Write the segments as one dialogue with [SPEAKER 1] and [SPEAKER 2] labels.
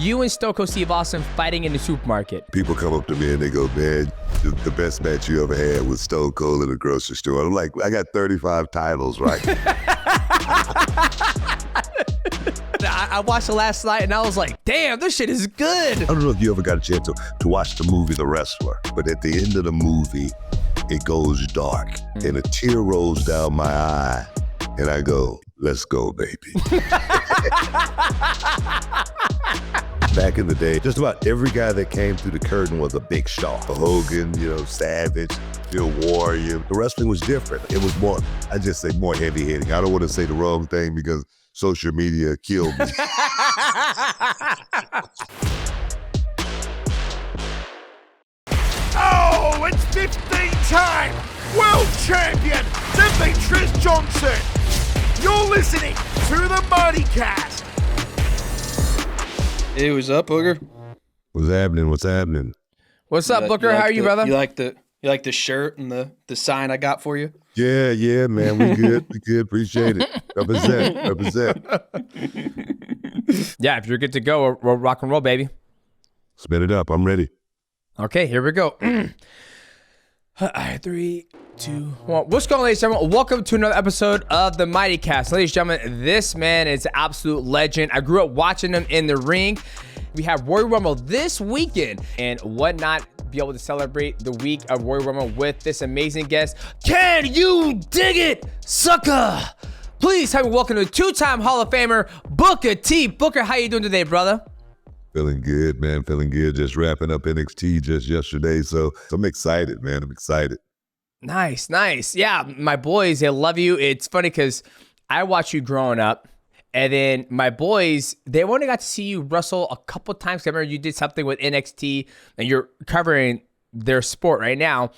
[SPEAKER 1] you and Stone Cold Steve Austin fighting in the supermarket.
[SPEAKER 2] People come up to me and they go, man, the best match you ever had was Stone Cold in the grocery store. I'm like, I got 35 titles, right?
[SPEAKER 1] I watched it last night and I was like, damn, this shit is good.
[SPEAKER 2] I don't know if you ever got a chance to watch the movie The Wrestler, but at the end of the movie, it goes dark and a tear rolls down my eye and I go, let's go, baby. Back in the day, just about every guy that came through the curtain was a big star. Hogan, Savage, Warrior. The wrestling was different. It was more, I just say more heavy hitting. I don't want to say the wrong thing because social media killed me.
[SPEAKER 3] Oh, it's 15-time world champion, Demetrious Johnson. You're listening to the MightyCast.
[SPEAKER 4] Hey, what's up, Booker?
[SPEAKER 2] What's happening? What's happening?
[SPEAKER 1] What's up, Booker? How are you, brother?
[SPEAKER 4] You like the shirt and the sign I got for you?
[SPEAKER 2] Yeah, man. We good. We good. Appreciate it. Represent.
[SPEAKER 1] Yeah, if you're good to go, we'll rock and roll, baby.
[SPEAKER 2] Spin it up. I'm ready.
[SPEAKER 1] Okay, here we go. All right, 3, 2, 1. What's going on, ladies and gentlemen? Welcome to another episode of the MightyCast. Ladies and gentlemen, this man is an absolute legend. I grew up watching him in the ring. We have Royal Rumble this weekend, and what not be able to celebrate the week of Royal Rumble with this amazing guest. Can you dig it, SUCKA? Please help me welcome to two-time Hall of Famer, Booker T. Booker, how you doing today, brother?
[SPEAKER 2] Feeling good, man. Feeling good. Just wrapping up NXT just yesterday. So I'm excited, man. I'm excited.
[SPEAKER 1] Nice. Yeah, my boys, they love you. It's funny because I watched you growing up. And then my boys, they only got to see you wrestle a couple times. I remember you did something with NXT and you're covering their sport right now.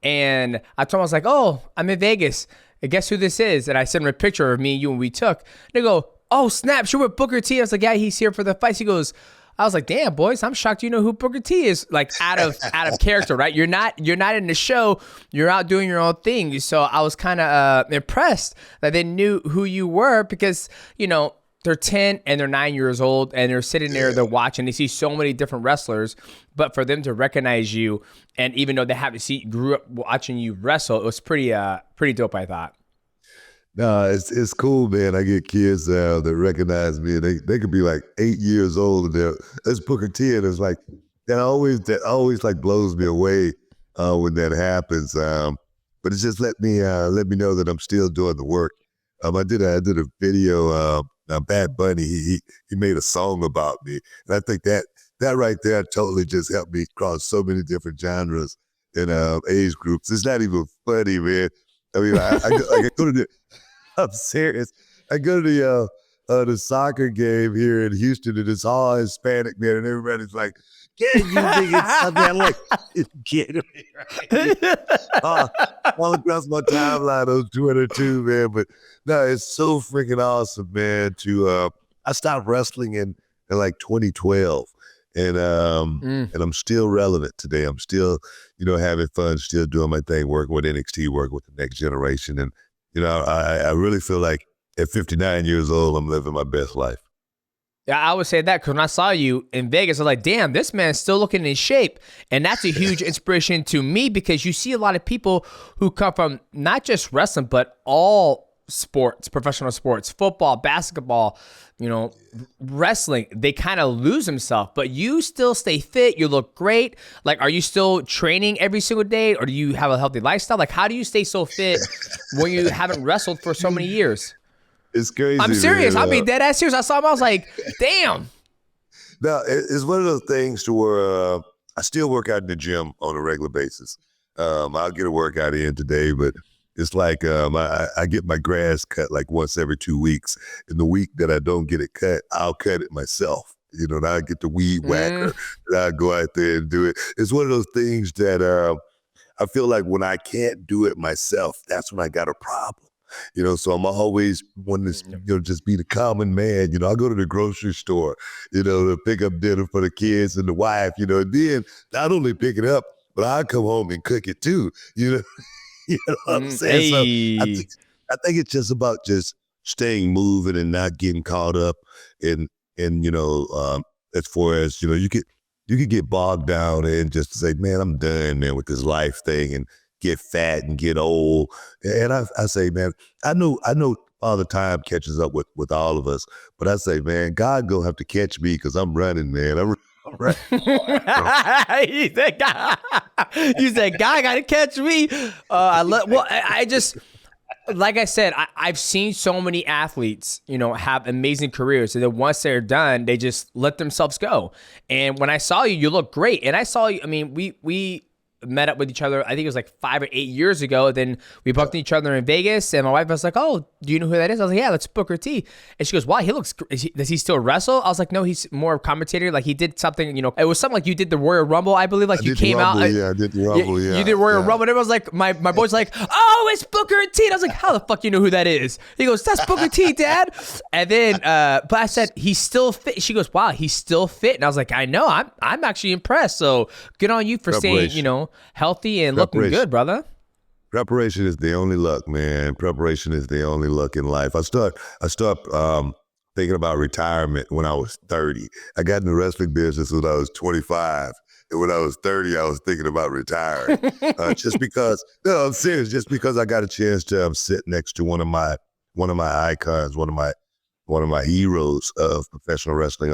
[SPEAKER 1] And I told them, I was like, oh, I'm in Vegas. And guess who this is? And I sent them a picture of me and you and we took. They go, oh, snap, you're with Booker T. I was like, yeah, he's here for the fights. He goes, I was like, damn, boys, I'm shocked you know who Booker T is. Like out of character, right? You're not in the show. You're out doing your own thing. So I was kind of impressed that they knew who you were because, they're 10 and they're 9 years old and they're sitting there, they're watching. They see so many different wrestlers, but for them to recognize you, and even though they haven't grew up watching you wrestle, it was pretty dope, I thought.
[SPEAKER 2] No, it's cool, man. I get kids that recognize me. They could be like 8 years old, and it's Booker T, and it's like that always like blows me away when that happens. But it's just let me know that I'm still doing the work. I did a video. Bad Bunny, he made a song about me, and I think that right there totally just helped me cross so many different genres and age groups. It's not even funny, man. I mean, I go to the. I'm serious. I go to the soccer game here in Houston, and it's all Hispanic, man, and everybody's like, "Can you dig it?" I'm like, "Get me right." All across my timeline on Twitter too, man. But no, it's so freaking awesome, man. I stopped wrestling in like 2012, and I'm still relevant today. I'm still, having fun, still doing my thing, working with NXT, working with the next generation, and I really feel like at 59 years old, I'm living my best life.
[SPEAKER 1] Yeah, I would say that because when I saw you in Vegas, I was like, damn, this man's still looking in shape. And that's a huge inspiration to me because you see a lot of people who come from not just wrestling, but all sports, professional sports, football, basketball, wrestling. They kind of lose themselves, but you still stay fit. You look great. Like, are you still training every single day or do you have a healthy lifestyle? Like, how do you stay so fit when you haven't wrestled for so many years?
[SPEAKER 2] It's crazy.
[SPEAKER 1] I'm serious.
[SPEAKER 2] Man.
[SPEAKER 1] I'll be dead ass serious. I saw him. I was like, damn.
[SPEAKER 2] No, it's one of those things to where I still work out in the gym on a regular basis. I'll get a workout in today, but it's like I get my grass cut like once every 2 weeks. In the week that I don't get it cut, I'll cut it myself. And I get the weed whacker and I'll go out there and do it. It's one of those things that I feel like when I can't do it myself, that's when I got a problem. So I'm always wanting to, just be the common man. I'll go to the grocery store, to pick up dinner for the kids and the wife, and then not only pick it up, but I'll come home and cook it too, You know what I'm saying?
[SPEAKER 1] Hey.
[SPEAKER 2] So I think it's just about just staying moving and not getting caught up in as far as, you could get bogged down and just say, man, I'm done, man, with this life thing and get fat and get old. And I say, man, I know all the time catches up with all of us, but I say, man, God gonna have to catch me because I'm running, man. I'm running.
[SPEAKER 1] You said, God got to catch me. I just, like I said, I've seen so many athletes, have amazing careers. And then once they're done, they just let themselves go. And when I saw you, you look great. And I saw you, I mean, we met up with each other, I think it was like 5 or 8 years ago. Then we bumped into each other in Vegas, and my wife was like, oh, do you know who that is? I was like, yeah, that's Booker T. And she goes, wow, he looks, does he still wrestle? I was like, no, he's more of a commentator. Like he did something, it was something like you did the Royal Rumble, I believe, like you came out.
[SPEAKER 2] Yeah, I did the Rumble, yeah.
[SPEAKER 1] You did Royal Rumble, and everyone was like, my boy's like, oh, it's Booker T. And I was like, how the fuck you know who that is? He goes, that's Booker T, Dad. And then, but I said, he's still fit. She goes, wow, he's still fit. And I was like, I know, I'm actually impressed. So good on you for staying, healthy and looking good, brother.
[SPEAKER 2] Preparation is the only luck, man. Preparation is the only luck in life. I start thinking about retirement when I was 30. I got in the wrestling business when I was 25. And when I was 30, I was thinking about retiring. Just because, no, I'm serious, just because I got a chance to sit next to one of my icons, one of my heroes of professional wrestling,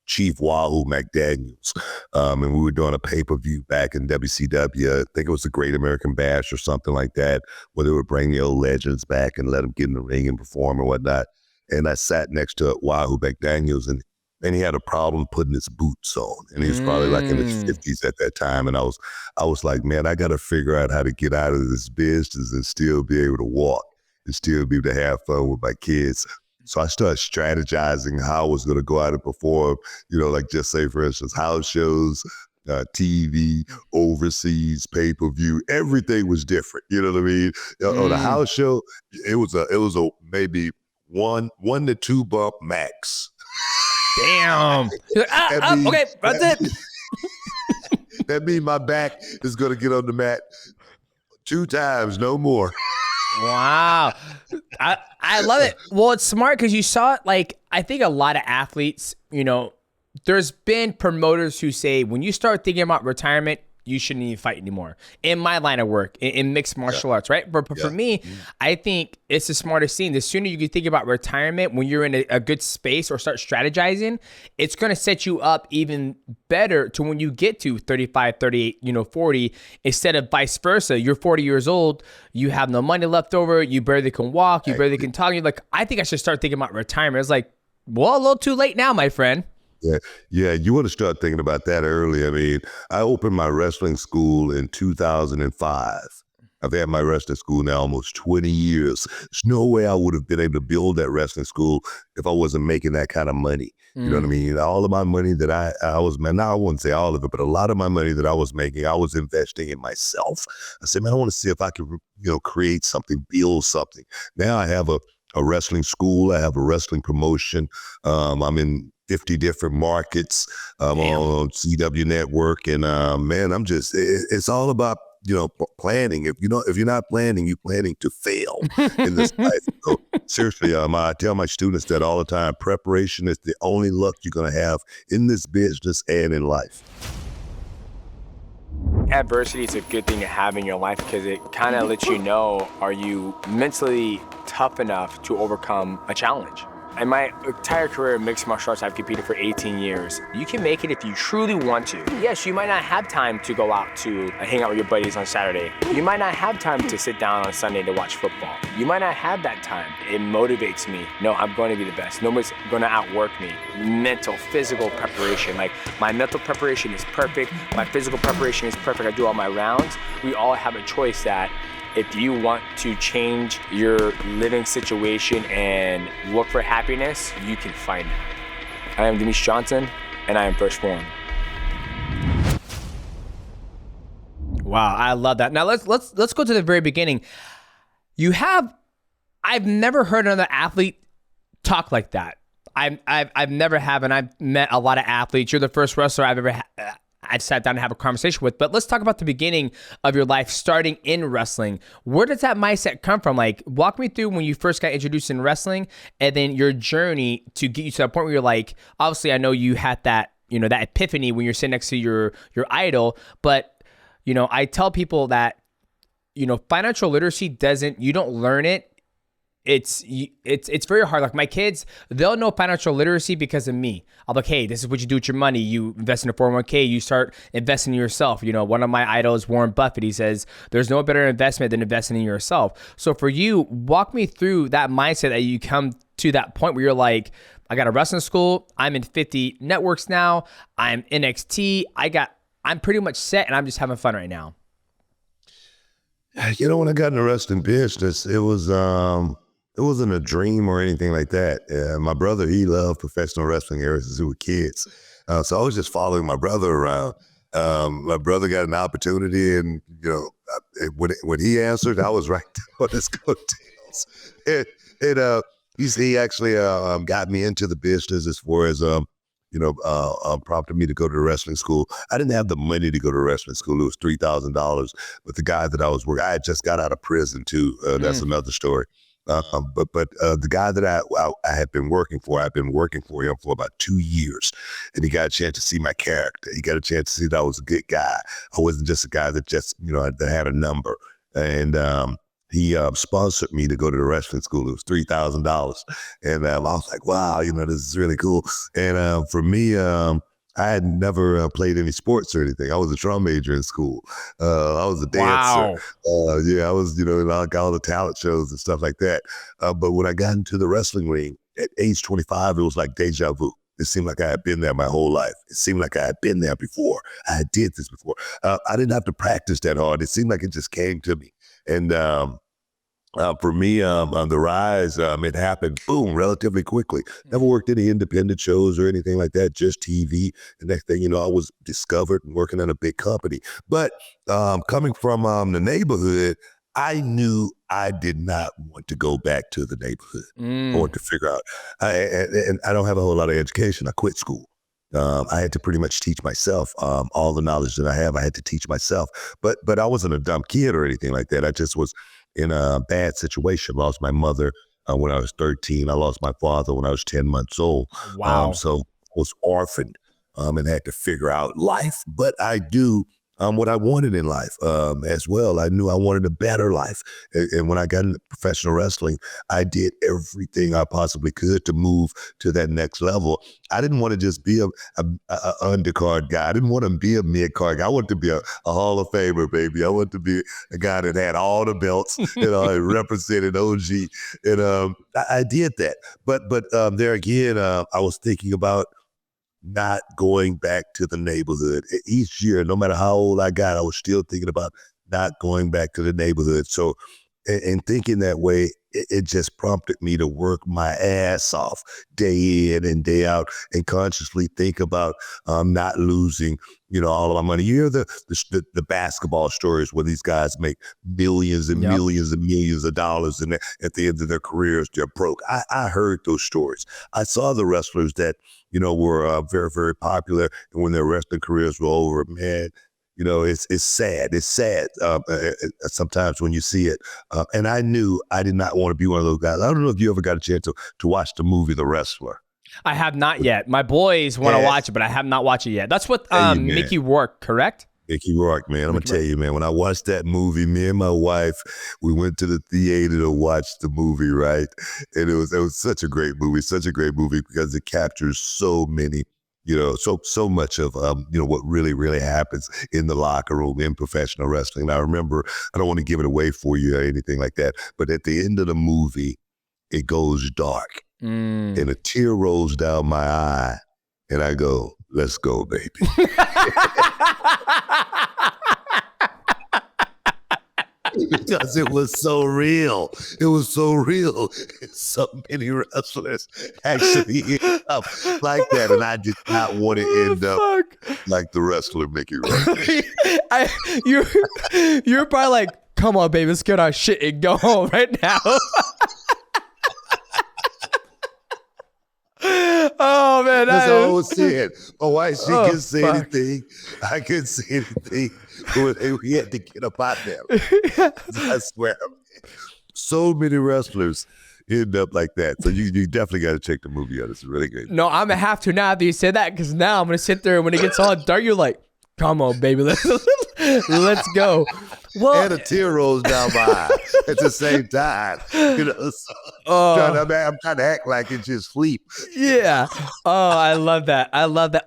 [SPEAKER 2] Chief Wahoo McDaniels. And we were doing a pay-per-view back in WCW. I think it was the Great American Bash or something like that, where they would bring the old legends back and let them get in the ring and perform and whatnot. And I sat next to Wahoo McDaniels, and he had a problem putting his boots on. And he was probably like in his 50s at that time. And I was like, man, I got to figure out how to get out of this business and still be able to walk and still be able to have fun with my kids. So I started strategizing how I was going to go out and perform, like just say, for instance, house shows, TV, overseas, pay-per-view. Everything was different. You know what I mean? On a house show, it was a maybe one to two bump max.
[SPEAKER 1] Damn. Okay, that's it.
[SPEAKER 2] That means my back is going to get on the mat 2 times, no more.
[SPEAKER 1] Wow. I love it. Well, it's smart because you saw it. Like, I think a lot of athletes, there's been promoters who say when you start thinking about retirement, you shouldn't even fight anymore. In my line of work, in mixed martial arts, right? But for me, I think it's the smartest thing. The sooner you can think about retirement when you're in a good space or start strategizing, it's going to set you up even better to when you get to 35, 38, 40, instead of vice versa. You're 40 years old, you have no money left over, you barely can walk, you barely can talk. You're like, I think I should start thinking about retirement. It's like, well, a little too late now, my friend.
[SPEAKER 2] Yeah, you want to start thinking about that early. I mean, I opened my wrestling school in 2005. I've had my wrestling school now almost 20 years. There's no way I would have been able to build that wrestling school if I wasn't making that kind of money. You know what I mean? All of my money that I was, now I wouldn't say all of it, but a lot of my money that I was making, I was investing in myself. I said, man, I want to see if I can, create something, build something. Now I have a wrestling school. I have a wrestling promotion. I'm in 50 different markets on CW Network. And man, it's all about, planning. If you're not planning, you're planning to fail in this life. So, seriously, I tell my students that all the time. Preparation is the only luck you're going to have in this business and in life.
[SPEAKER 1] Adversity is a good thing to have in your life because it kind of lets you know, are you mentally tough enough to overcome a challenge? In my entire career in mixed martial arts, I've competed for 18 years. You can make it if you truly want to. Yes, you might not have time to go out to hang out with your buddies on Saturday. You might not have time to sit down on Sunday to watch football. You might not have that time. It motivates me. No, I'm going to be the best. Nobody's going to outwork me. Mental, physical preparation. Like, my mental preparation is perfect. My physical preparation is perfect. I do all my rounds. We all have a choice that if you want to change your living situation and look for happiness, you can find it. I am Demetrious Johnson, and I am Firstborn. Wow, I love that. Now let's go to the very beginning. I've never heard another athlete talk like that. I've never have, and I've met a lot of athletes. You're the first wrestler I've ever I sat down to have a conversation with. But let's talk about the beginning of your life starting in wrestling. Where does that mindset come from? Like, walk me through when you first got introduced in wrestling and then your journey to get you to that point where you're like, obviously I know you had that that epiphany when you're sitting next to your idol. But, I tell people that, financial literacy you don't learn it. It's very hard. Like my kids, they'll know financial literacy because of me. I'm like, hey, this is what you do with your money. You invest in a 401k. You start investing in yourself. One of my idols, Warren Buffett, he says, there's no better investment than investing in yourself. So for you, walk me through that mindset that you come to that point where you're like, I got a wrestling school. I'm in 50 networks now. I'm NXT. I'm pretty much set and I'm just having fun right now.
[SPEAKER 2] When I got in the wrestling business, it wasn't a dream or anything like that. My brother, he loved professional wrestling ever since we were kids. So I was just following my brother around. My brother got an opportunity and, when he answered, I was right on his coattails. He actually got me into the business as far as, prompted me to go to the wrestling school. I didn't have the money to go to wrestling school. It was $3,000. But the guy that I was working, I had just got out of prison too. That's another story. But the guy that I had been working for, I've been working for him for about 2 years, and he got a chance to see my character. He got a chance to see that I was a good guy. I wasn't just a guy that just, that had a number. And he sponsored me to go to the wrestling school. It was $3,000. And I was like, wow, this is really cool. And for me, I had never played any sports or anything. I was a drum major in school. I was a dancer. Wow. I was, in all the talent shows and stuff like that. But when I got into the wrestling ring at age 25, it was like deja vu. It seemed like I had been there my whole life. It seemed like I had been there before. I had did this before. I didn't have to practice that hard. It seemed like it just came to me. And for me, on the rise, it happened, boom, relatively quickly. Never worked any independent shows or anything like that, just TV. The next thing you know, I was discovered and working at a big company. But coming from the neighborhood, I knew I did not want to go back to the neighborhood. I wanted to figure out, and I don't have a whole lot of education. I quit school. I had to pretty much teach myself all the knowledge that I have. I had to teach myself, but I wasn't a dumb kid or anything like that. I just was in a bad situation. Lost my mother when I was 13. I lost my father when I was 10 months old.
[SPEAKER 1] Wow.
[SPEAKER 2] So I was orphaned and had to figure out life. But I do what I wanted in life as well. I knew I wanted a better life. And when I got into professional wrestling, I did everything I possibly could to move to that next level. I didn't want to just be a undercard guy. I didn't want to be a mid-card guy. I wanted to be a Hall of Famer, baby. I wanted to be a guy that had all the belts, and represented OG. And I did that. But there again, I was thinking about not going back to the neighborhood. Each year, no matter how old I got, I was still thinking about not going back to the neighborhood. So, in thinking that way, it just prompted me to work my ass off day in and day out and consciously think about not losing, all of my money. You hear the basketball stories where these guys make millions and millions and millions of dollars, and at the end of their careers, they're broke. I heard those stories. I saw the wrestlers that, were very, very popular, and when their wrestling careers were over, man, it's sad. It's sad sometimes when you see it. And I knew I did not want to be one of those guys. I don't know if you ever got a chance to watch the movie The Wrestler.
[SPEAKER 1] I have not yet. My boys want to watch it, but I have not watched it yet. That's what Mickey Rourke, correct?
[SPEAKER 2] Mickey Rourke, man. I'm going to tell you, man, when I watched that movie, me and my wife, we went to the theater to watch the movie, right? And it was such a great movie because it captures so many, so much of, what really, really happens in the locker room in professional wrestling. And I remember, I don't want to give it away for you or anything like that, but at the end of the movie, it goes dark and a tear rolls down my eye and I go, let's go, baby. Because it was so real. It was so real. So many wrestlers actually end up like that. And I did not want to end up like the wrestler Mickey Rourke.
[SPEAKER 1] You're probably like, come on, baby, let's get our shit and go home right now. Oh, man.
[SPEAKER 2] That's all I was saying. My wife, she couldn't say anything. I couldn't say anything. We had to get up out there. I swear. So many wrestlers, end up like that. So you definitely got to check the movie out. It's really good.
[SPEAKER 1] No, I'm gonna have to now that you said that, because now I'm gonna sit there and when it gets all dark, you're like, come on, baby, let's go. Well,
[SPEAKER 2] And a tear rolls down my eye at the same time. I'm trying to act like it's just sleep.
[SPEAKER 1] yeah. Oh, I love that.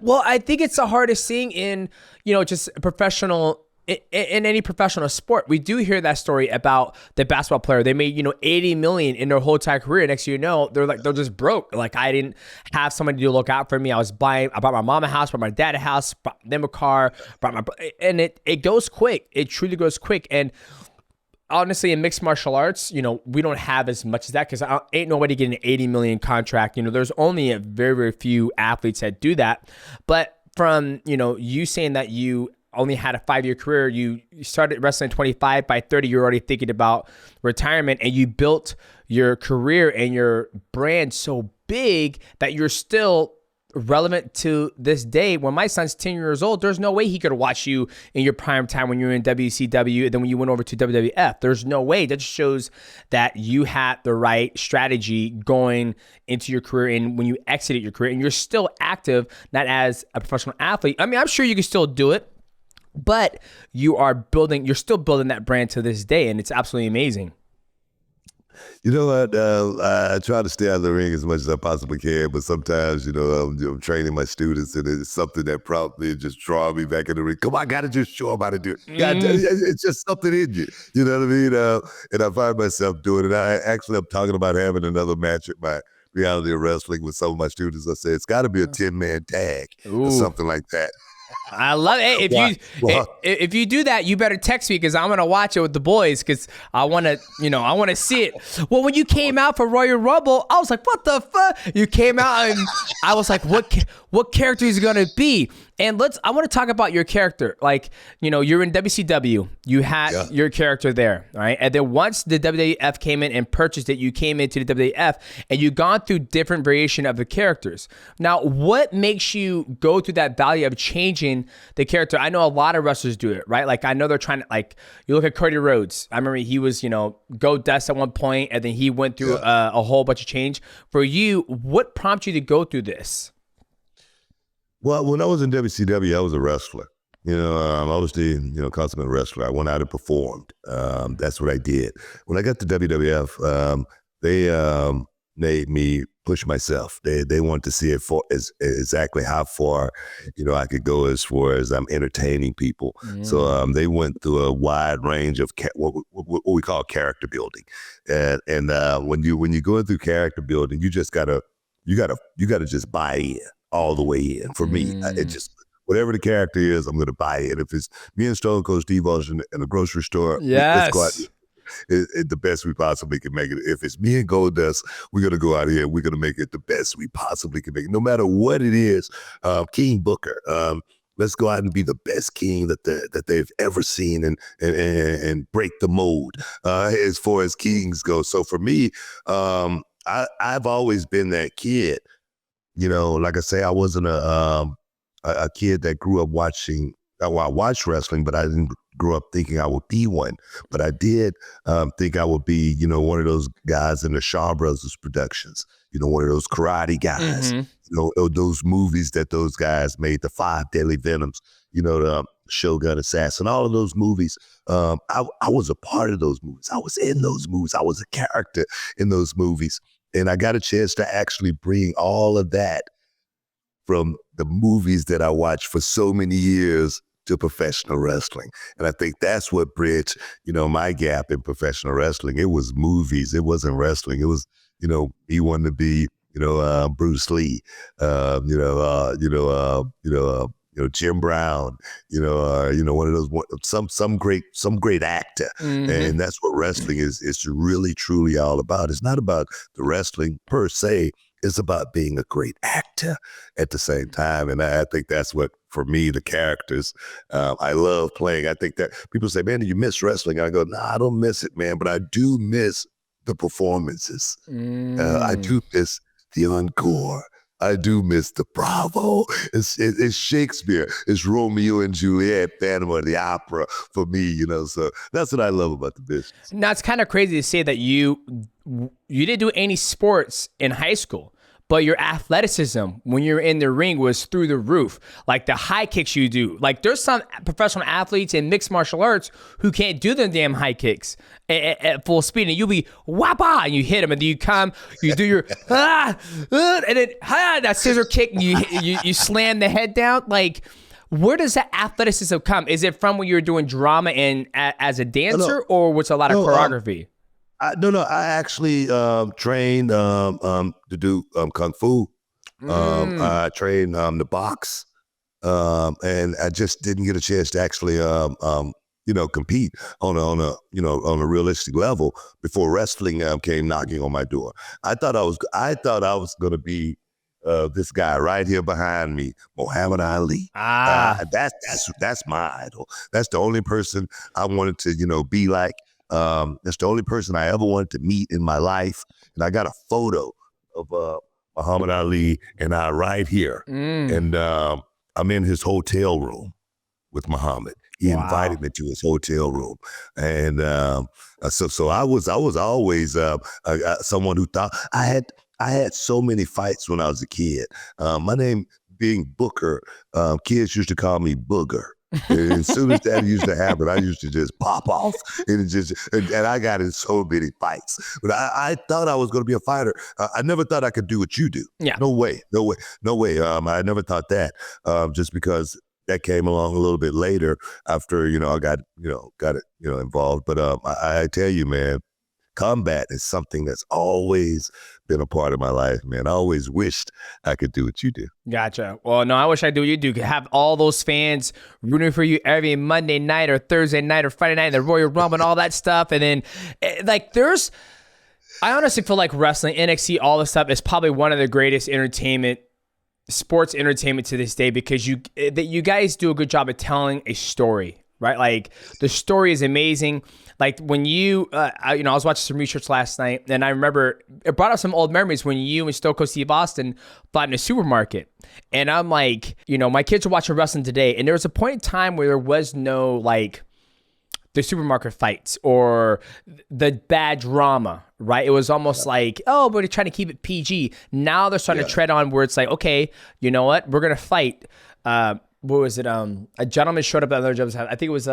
[SPEAKER 1] Well, I think it's the hardest thing in, just professional, in any professional sport. We do hear that story about the basketball player. They made, $80 million in their whole entire career. Next thing you know, they're just broke. Like, I didn't have somebody to look out for me. I bought my mom a house, bought my dad a house, bought them a car, and it goes quick. It truly goes quick. And honestly, in mixed martial arts, we don't have as much as that, because ain't nobody getting an 80 million contract. There's only a very, very few athletes that do that. But from, you saying that you only had a 5-year career, you started wrestling at 25, by 30, you're already thinking about retirement, and you built your career and your brand so big that you're still relevant to this day. When my son's 10 years old, there's no way he could watch you in your prime time when you were in WCW and then when you went over to WWF. There's no way. That just shows that you had the right strategy going into your career and when you exited your career, and you're still active, not as a professional athlete. I mean, I'm sure you can still do it, but you're still building that brand to this day, and it's absolutely amazing.
[SPEAKER 2] You know what? I try to stay out of the ring as much as I possibly can, but sometimes, I'm training my students, and it's something that probably just draw me back in the ring. Come on, I got to just show them how to do it. It's just something in you. You know what I mean? And I find myself doing it. I'm talking about having another match at my reality of wrestling with some of my students. I say, it's got to be a 10-man tag or something like that.
[SPEAKER 1] I love it. Hey, if you do that, you better text me, because I'm gonna watch it with the boys, because I want to see it. Well, when you came out for Royal Rumble, I was like, what the fuck? You came out and I was like, what character is it gonna be? And I want to talk about your character. Like, you're in WCW. You had your character there, right? And then once the WWF came in and purchased it, you came into the WWF, and you've gone through different variation of the characters. Now, what makes you go through that value of changing the character? I know a lot of wrestlers do it, right? Like, I know they're trying to, like, you look at Cody Rhodes. I remember he was, Goldust at one point, and then he went through a whole bunch of change. For you, what prompted you to go through this?
[SPEAKER 2] Well, when I was in WCW, I was a wrestler. I was the consummate wrestler. I went out and performed. That's what I did. When I got to WWF, they made me push myself. They wanted to see it for exactly how far I could go as far as I'm entertaining people. So they went through a wide range of what we call character building, and when you go through character building, you gotta just buy in all the way in. For me, it just, whatever the character is, I'm going to buy it. If it's me and Stone Cold Steve Austin in a grocery store, let's go out the best we possibly can make it. If it's me and Goldust, we're going to go out here and we're going to make it the best we possibly can make it. No matter what it is, King Booker, let's go out and be the best king that they've ever seen and break the mold as far as kings go. So for me, I've always been that kid. Like I say, I wasn't a kid that grew up watching. Well, I watched wrestling, but I didn't grow up thinking I would be one. But I did think I would be, one of those guys in the Shaw Brothers productions. One of those karate guys. Those movies that those guys made, the 5 Deadly Venoms. The Shogun Assassin, all of those movies. I was a part of those movies. I was in those movies. I was a character in those movies. And I got a chance to actually bring all of that from the movies that I watched for so many years to professional wrestling. And I think that's what bridged, my gap in professional wrestling. It was movies. It wasn't wrestling. It was, he wanted to be, Bruce Lee, Jim Brown, one of those, some great actor. And that's what wrestling is really, truly all about. It's not about the wrestling per se. It's about being a great actor at the same time. And I think that's what, for me, the characters, I love playing. I think that people say, man, do you miss wrestling? I go, no, I don't miss it, man, but I do miss the performances. I do miss the encore. I do miss the Bravo. It's Shakespeare. It's Romeo and Juliet, Phantom of the Opera for me, you know. So that's what I love about the business.
[SPEAKER 1] Now, it's kind of crazy to say that you didn't do any sports in high school, but your athleticism when you're in the ring was through the roof. Like the high kicks you do. Like there's some professional athletes in mixed martial arts who can't do the damn high kicks at full speed, and you'll be whapa, and you hit them, and then you come, you do your and then that scissor kick, and you slam the head down. Like, where does that athleticism come? Is it from when you're doing drama and as a dancer, or was it a lot of choreography?
[SPEAKER 2] I actually trained to do kung fu. I trained to box, and I just didn't get a chance to actually compete on a realistic level before wrestling came knocking on my door. I thought I was going to be this guy right here behind me, Muhammad Ali. That's my idol. That's the only person I wanted to be like. That's the only person I ever wanted to meet in my life. And I got a photo of Muhammad Ali and I right here. And I'm in his hotel room with Muhammad. He invited me to his hotel room. And so I was always someone who thought I had so many fights when I was a kid. My name being Booker, kids used to call me Booger. And as soon as that used to happen, I used to just pop off, and I got in so many fights. But I thought I was going to be a fighter. I never thought I could do what you do.
[SPEAKER 1] Yeah.
[SPEAKER 2] No way. I never thought that. Just because that came along a little bit later after I got involved. But I tell you, man, combat is something that's always been a part of my life, man. I always wished I could do what you do.
[SPEAKER 1] Gotcha. Well, no, I wish I do what you do. Have all those fans rooting for you every Monday night or Thursday night or Friday night in the Royal Rumble and all that stuff. And then, I honestly feel like wrestling, NXT, all this stuff is probably one of the greatest sports entertainment to this day, because you guys do a good job of telling a story, right? Like the story is amazing. Like when I was watching some research last night, and I remember it brought up some old memories when you and Stone Cold Steve Austin fought in a supermarket. And I'm like, my kids are watching wrestling today, and there was a point in time where there was no like the supermarket fights or the bad drama, right? It was almost like, oh, but they're trying to keep it PG. Now they're starting to tread on where it's like, okay, you know what? We're gonna fight. What was it? A gentleman showed up at another job's house. I think it was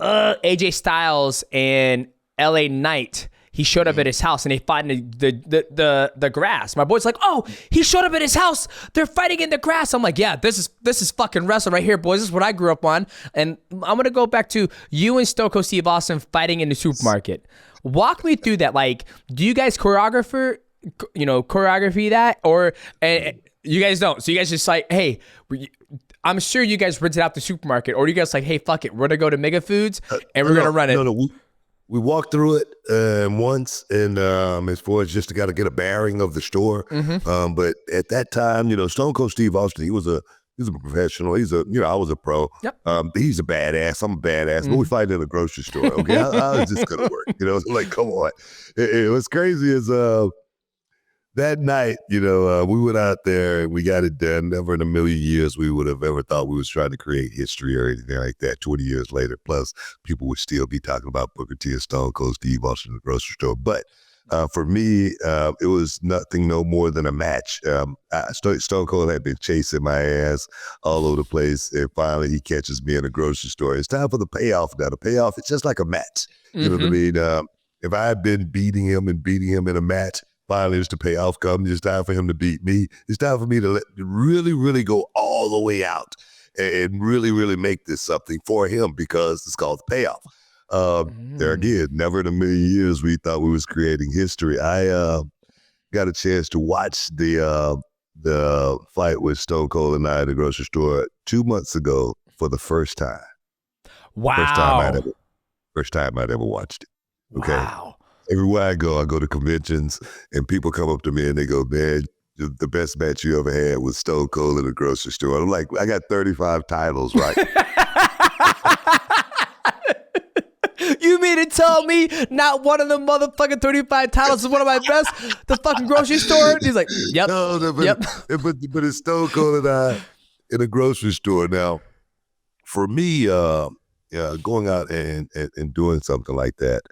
[SPEAKER 1] AJ Styles and LA Knight. He showed up at his house and they fought in the grass. My boy's like, oh, he showed up at his house. They're fighting in the grass. I'm like, yeah, this is fucking wrestling right here, boys. This is what I grew up on. And I'm gonna go back to you and Stone Cold Steve Austin fighting in the supermarket. Walk me through that. Like, do you guys choreography that, or you guys don't? So you guys just like, hey, I'm sure you guys rented out the supermarket, or you guys like, hey, fuck it, we're gonna go to Mega Foods and we're gonna run it.
[SPEAKER 2] No, we walked through it once, and as far as just got to get a bearing of the store. Mm-hmm. But at that time, Stone Cold Steve Austin, he was a professional. I was a pro. Yep. He's a badass. I'm a badass. Mm-hmm. But we fight in a grocery store. Okay, how is this gonna work? Like, come on. What's crazy is that night, we went out there and we got it done. Never in a million years we would have ever thought we was trying to create history or anything like that. 20 years later, plus people would still be talking about Booker T and Stone Cold Steve Austin in the grocery store. But for me, it was nothing no more than a match. Stone Cold had been chasing my ass all over the place, and finally he catches me in a grocery store. It's time for the payoff now. The payoff, it's just like a match. You know what I mean? If I had been beating him in a match, finally, it's the payoff comes. It's time for him to beat me. It's time for me to really, really go all the way out and really, really make this something for him, because it's called the payoff. There again, never in a million years we thought we was creating history. I got a chance to watch the fight with Stone Cold and I at the grocery store 2 months ago for the first time.
[SPEAKER 1] Wow.
[SPEAKER 2] First time I'd ever watched it. Okay.
[SPEAKER 1] Wow.
[SPEAKER 2] Everywhere I go to conventions, and people come up to me and they go, man, the best match you ever had was Stone Cold in the grocery store. I'm like, I got 35 titles, right?
[SPEAKER 1] You mean to tell me not one of the motherfucking 35 titles is one of my best? The fucking grocery store? And he's like, yep.
[SPEAKER 2] No, but,
[SPEAKER 1] Yep.
[SPEAKER 2] but it's Stone Cold and I in a grocery store. Now, for me, going out and doing something like that,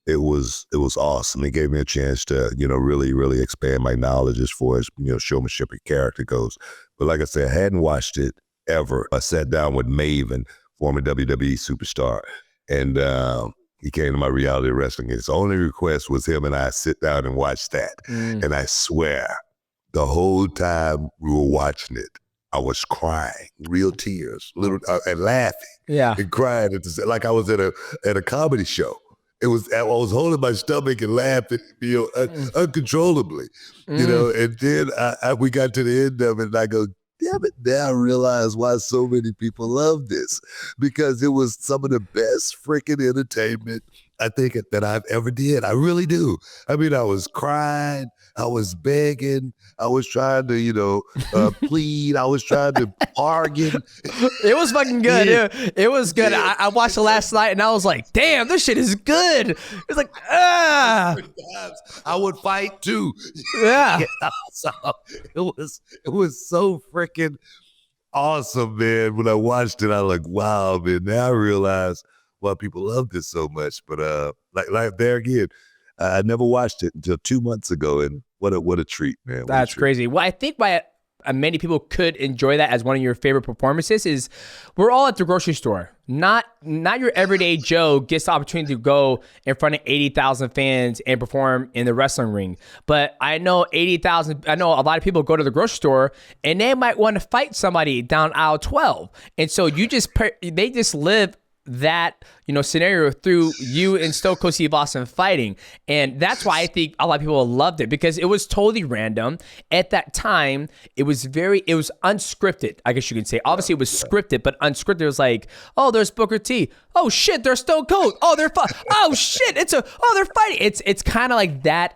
[SPEAKER 2] it was awesome. It gave me a chance to, really, really expand my knowledge as far as, showmanship and character goes. But like I said, I hadn't watched it ever. I sat down with Maven, former WWE superstar, and he came to my reality wrestling. His only request was him and I sit down and watch that. And I swear, the whole time we were watching it, I was crying, real tears, and laughing, and crying like I was at a comedy show. I was holding my stomach and laughing, uncontrollably, And then we got to the end of it, and I go, damn it! Now I realize why so many people love this, because it was some of the best freaking entertainment I think that I've ever did. I really do. I mean, I was crying, I was begging, I was trying to, plead, I was trying to bargain.
[SPEAKER 1] It was fucking good. Yeah. It was good. Yeah. I watched it last night and I was like, damn, this shit is good. It's like, I
[SPEAKER 2] would fight too.
[SPEAKER 1] Yeah.
[SPEAKER 2] So it was so freaking awesome, man. When I watched it, I was like, wow, man. Now I realize why people love this so much. But like there again, I never watched it until 2 months ago, and what a treat, man.
[SPEAKER 1] That's crazy. Well, I think why many people could enjoy that as one of your favorite performances is we're all at the grocery store. Not your everyday Joe gets the opportunity to go in front of 80,000 fans and perform in the wrestling ring. But I know a lot of people go to the grocery store and they might want to fight somebody down aisle 12. And so they just live that scenario through you and Stone Cold Steve Austin fighting, and that's why I think a lot of people loved it, because it was totally random at that time. It was unscripted, I guess you could say. Obviously it was scripted, but unscripted. It was like, oh, there's Booker T, oh shit, there's Stone Cold, oh they're oh shit, they're fighting. It's kind of like that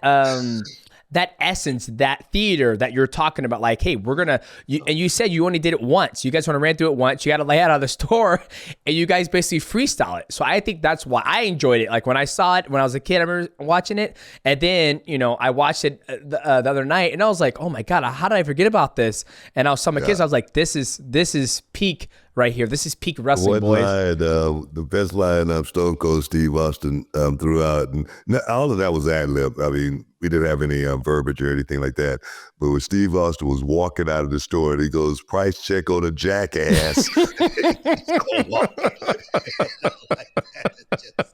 [SPEAKER 1] that essence, that theater that you're talking about, like, hey, and you said you only did it once. You guys want to ran through it once. You got to lay out of the store, and you guys basically freestyle it. So I think that's why I enjoyed it. Like when I saw it when I was a kid, I remember watching it, and then I watched it the other night, and I was like, oh my god, how did I forget about this? And I was telling my kids, I was like, this is peak right here. This is peak wrestling, boys.
[SPEAKER 2] The best line of Stone Cold Steve Austin threw out, and all of that was ad-lib. I mean, we didn't have any verbiage or anything like that. But when Steve Austin was walking out of the store, and he goes, "Price check on a jackass." Just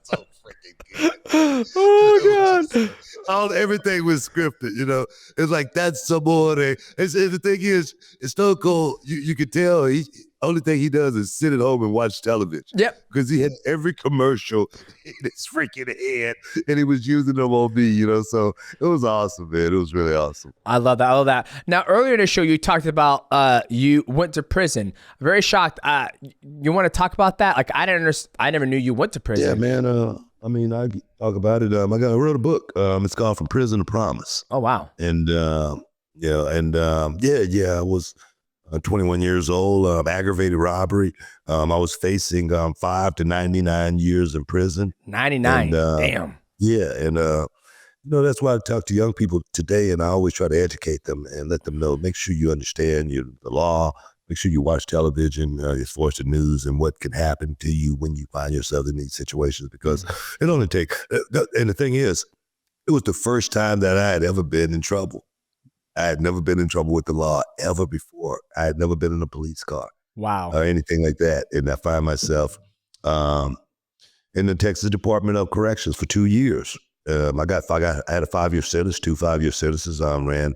[SPEAKER 2] so freaking good. Oh God! Everything was scripted. It's like that's some more. The thing is, it's Stone Cold. You could tell only thing he does is sit at home and watch television. Yep. Because he had every commercial in his freaking head, and he was using them on me, So it was awesome, man. It was really awesome.
[SPEAKER 1] I love that. Now, earlier in the show, you talked about you went to prison. Very shocked. You want to talk about that? Like, I never knew you went to prison.
[SPEAKER 2] Yeah, man. I talk about it. I wrote a book. It's called From Prison to Promise.
[SPEAKER 1] Oh, wow.
[SPEAKER 2] And I was 21 years old, aggravated robbery. I was facing 5 to 99 years in prison.
[SPEAKER 1] 99, damn.
[SPEAKER 2] Yeah, and that's why I talk to young people today, and I always try to educate them and let them know, make sure you understand the law, make sure you watch television, as far as the news and what can happen to you when you find yourself in these situations, because it only takes, and the thing is, it was the first time that I had ever been in trouble. I had never been in trouble with the law ever before. I had never been in a police car.
[SPEAKER 1] Wow.
[SPEAKER 2] Or anything like that. And I find myself in the Texas Department of Corrections for 2 years. I had a 5-year sentence, 2 5-year sentences I ran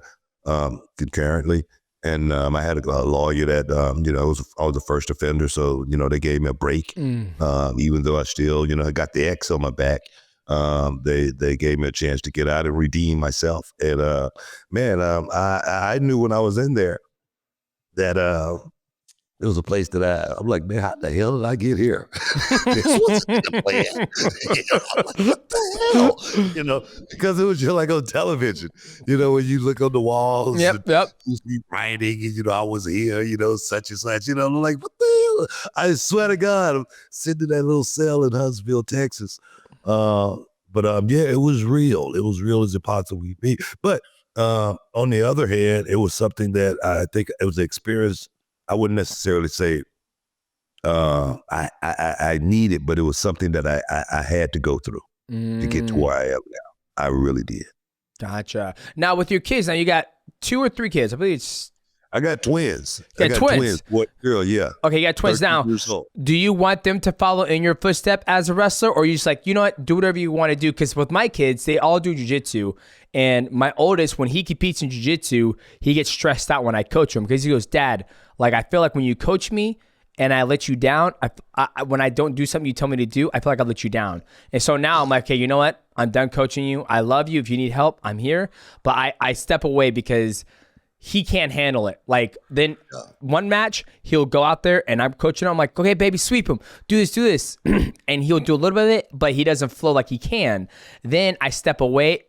[SPEAKER 2] concurrently. And I had a lawyer that, I was a first offender. So, they gave me a break, even though I still, I got the X on my back. They gave me a chance to get out and redeem myself. And I knew when I was in there that there was a place that I'm like, man, how the hell did I get here? This wasn't the plan. I'm like, what the hell? Because it was just like on television. When you look on the walls,
[SPEAKER 1] Yep.
[SPEAKER 2] You see writing, and I was here, such and such. I'm like, what the hell? I swear to God, I'm sitting in that little cell in Huntsville, Texas. But yeah, it was real. It was real as it possibly be. But on the other hand, it was something that I think it was an experience. I wouldn't necessarily say I needed, but it was something that I had to go through to get to where I am now. I really did.
[SPEAKER 1] Gotcha. Now with your kids, now you got 2 or 3 kids. I believe
[SPEAKER 2] I got twins.
[SPEAKER 1] I got twins.
[SPEAKER 2] What girl? Yeah.
[SPEAKER 1] Okay, you got twins now. Do you want them to follow in your footstep as a wrestler, or are you just like, you know what, do whatever you want to do? Because with my kids, they all do jiu-jitsu, and my oldest, when he competes in jiu-jitsu, he gets stressed out when I coach him because he goes, Dad, like I feel like when you coach me and I let you down, when I don't do something you tell me to do, I feel like I let you down. And so now I'm like, okay, you know what? I'm done coaching you. I love you. If you need help, I'm here. But I step away because he can't handle it. Like then one match, he'll go out there and I'm coaching him. I'm like, okay, baby, sweep him. Do this. And he'll do a little bit of it, but he doesn't flow like he can. Then I step away.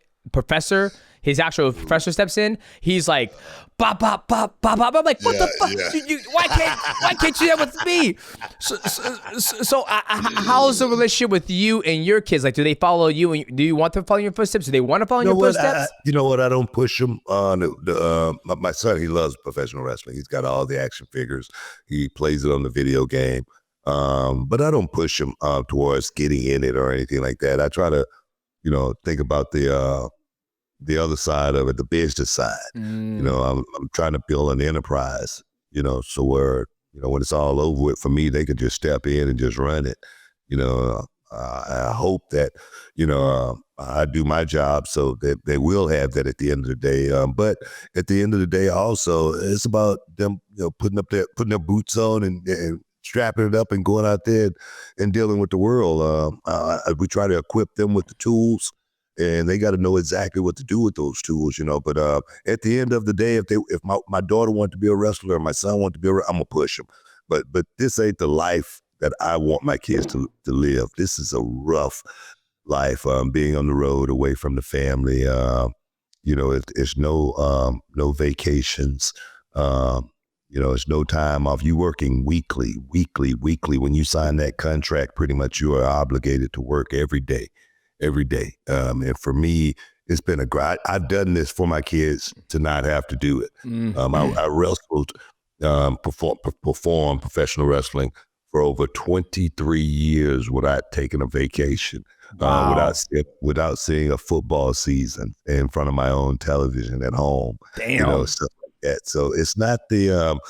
[SPEAKER 1] His actual professor steps in. He's like, bop, bop, bop, bop, bop. I'm like, what the fuck? Yeah. Why can't you do that with me? So how's the relationship with you and your kids? Like, do they follow you? And do you want them to follow your footsteps? Do they want to follow your footsteps?
[SPEAKER 2] You know what? I don't push them on. My son, he loves professional wrestling. He's got all the action figures. He plays it on the video game. But I don't push him towards getting in it or anything like that. I try to, think about the other side of it, the business side. I'm trying to build an enterprise, so where, when it's all over with for me, they could just step in and just run it. I hope that, I do my job so that they will have that at the end of the day. But at the end of the day, also, it's about them, putting their boots on and strapping it up and going out there and dealing with the world. We try to equip them with the tools. And they got to know exactly what to do with those tools, But at the end of the day, if my daughter wanted to be a wrestler or my son wanted to be I'm gonna push them. But this ain't the life that I want my kids to live. This is a rough life. Being on the road, away from the family. It's no vacations. It's no time off. You working weekly. When you sign that contract, pretty much you are obligated to work every day. And for me, it's been a grind. I've done this for my kids to not have to do it. I wrestled, performed professional wrestling for over 23 years without taking a vacation, without seeing a football season in front of my own television at home.
[SPEAKER 1] Damn.
[SPEAKER 2] Stuff like that. So it's not the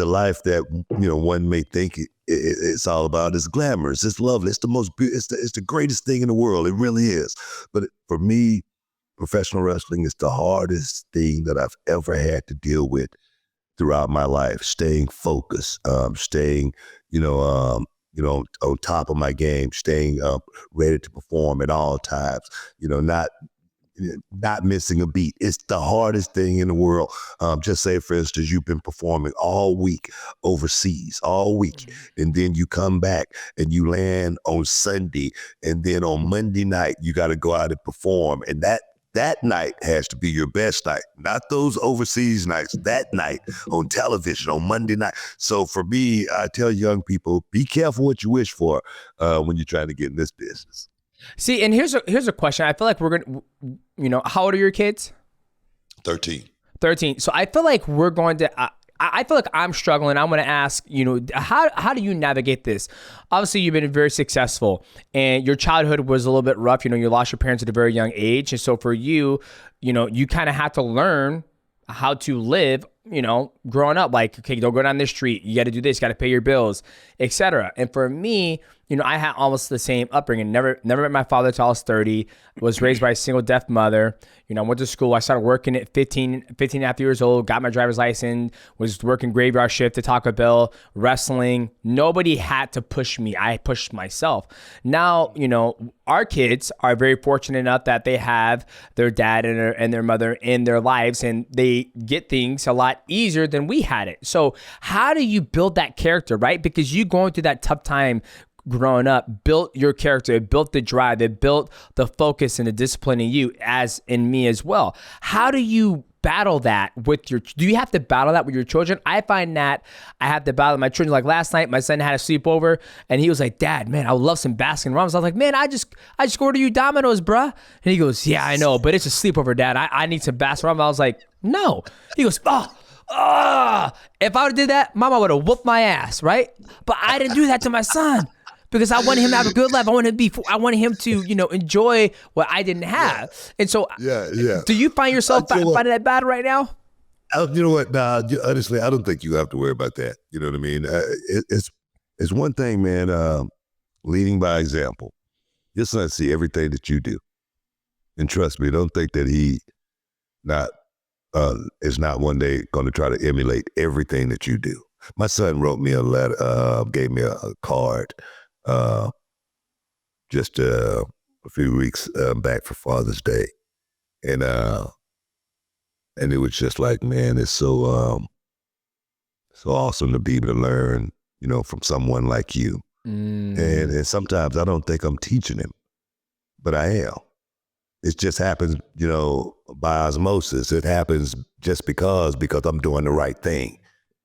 [SPEAKER 2] life that one may think it's all about. It's glamorous. It's lovely. It's it's the greatest thing in the world. It really is. But for me, professional wrestling is the hardest thing that I've ever had to deal with throughout my life. Staying focused, staying, on top of my game, staying ready to perform at all times. Not missing a beat. It's the hardest thing in the world. Just say, for instance, you've been performing all week overseas, all week, and then you come back and you land on Sunday, and then on Monday night, you got to go out and perform. And that night has to be your best night, not those overseas nights, that night on television on Monday night. So for me, I tell young people, be careful what you wish for when you're trying to get in this business.
[SPEAKER 1] See, and here's a question. I feel like we're going to, how old are your kids?
[SPEAKER 2] 13.
[SPEAKER 1] So I feel like we're going to, I feel like I'm struggling. I'm going to ask, how do you navigate this? Obviously, you've been very successful and your childhood was a little bit rough. You lost your parents at a very young age. And so for you, you kind of have to learn how to live, growing up. Like, okay, don't go down this street. You got to do this, got to pay your bills, etc. And for me, I had almost the same upbringing. Never met my father until I was 30. Was raised by a single deaf mother. I went to school. I started working at 15 and a half years old, got my driver's license, was working graveyard shift at Taco Bell, wrestling. Nobody had to push me. I pushed myself. Now, our kids are very fortunate enough that they have their dad and their mother in their lives, and they get things a lot easier than we had it. So how do you build that character, right? Because you going through that tough time growing up built your character, it built the drive, it built the focus and the discipline in you, as in me as well. How do you battle that with do you have to battle that with your children? I find that I have to battle my children. Like last night, my son had a sleepover and he was like, Dad, man, I would love some Baskin Robbins. I was like, man, I just ordered you Domino's, bruh. And he goes, yeah, I know, but it's a sleepover, Dad. I need some Baskin Robbins. I was like, no. He goes, if I would have did that, Mama would have whooped my ass, right? But I didn't do that to my son. Because I wanted him to have a good life. I wanted him to, enjoy what I didn't have. And so, do you find yourself fighting that battle right now?
[SPEAKER 2] You know what? Nah, honestly, I don't think you have to worry about that. You know what I mean? It's one thing, man, leading by example. Your son see everything that you do. And trust me, don't think that he is not one day going to try to emulate everything that you do. My son wrote me a letter, gave me a card, just a few weeks back for Father's Day, and it was just like, man, it's so awesome to be able to learn, from someone like you. And sometimes I don't think I'm teaching him, but I am. It just happens, by osmosis. It happens just because I'm doing the right thing,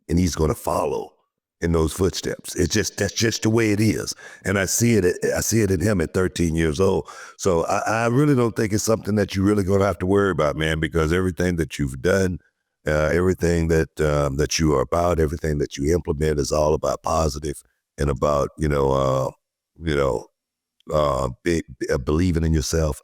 [SPEAKER 2] and he's going to follow in those footsteps. That's just the way it is. And I see it in him at 13 years old. So I really don't think it's something that you're really going to have to worry about, man, because everything that you've done, everything that you are about, everything that you implement is all about positive and about, believing in yourself,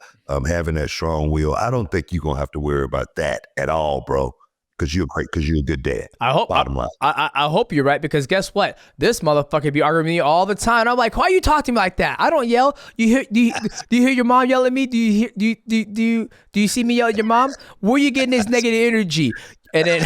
[SPEAKER 2] having that strong will. I don't think you're going to have to worry about that at all, bro. Because you're a good dad. I hope. Bottom line.
[SPEAKER 1] I hope you're right, because guess what? This motherfucker be arguing with me all the time. I'm like, why are you talking to me like that? I don't yell. Do you hear your mom yell at me? Do you see me yell at your mom? Where are you getting this negative energy? And then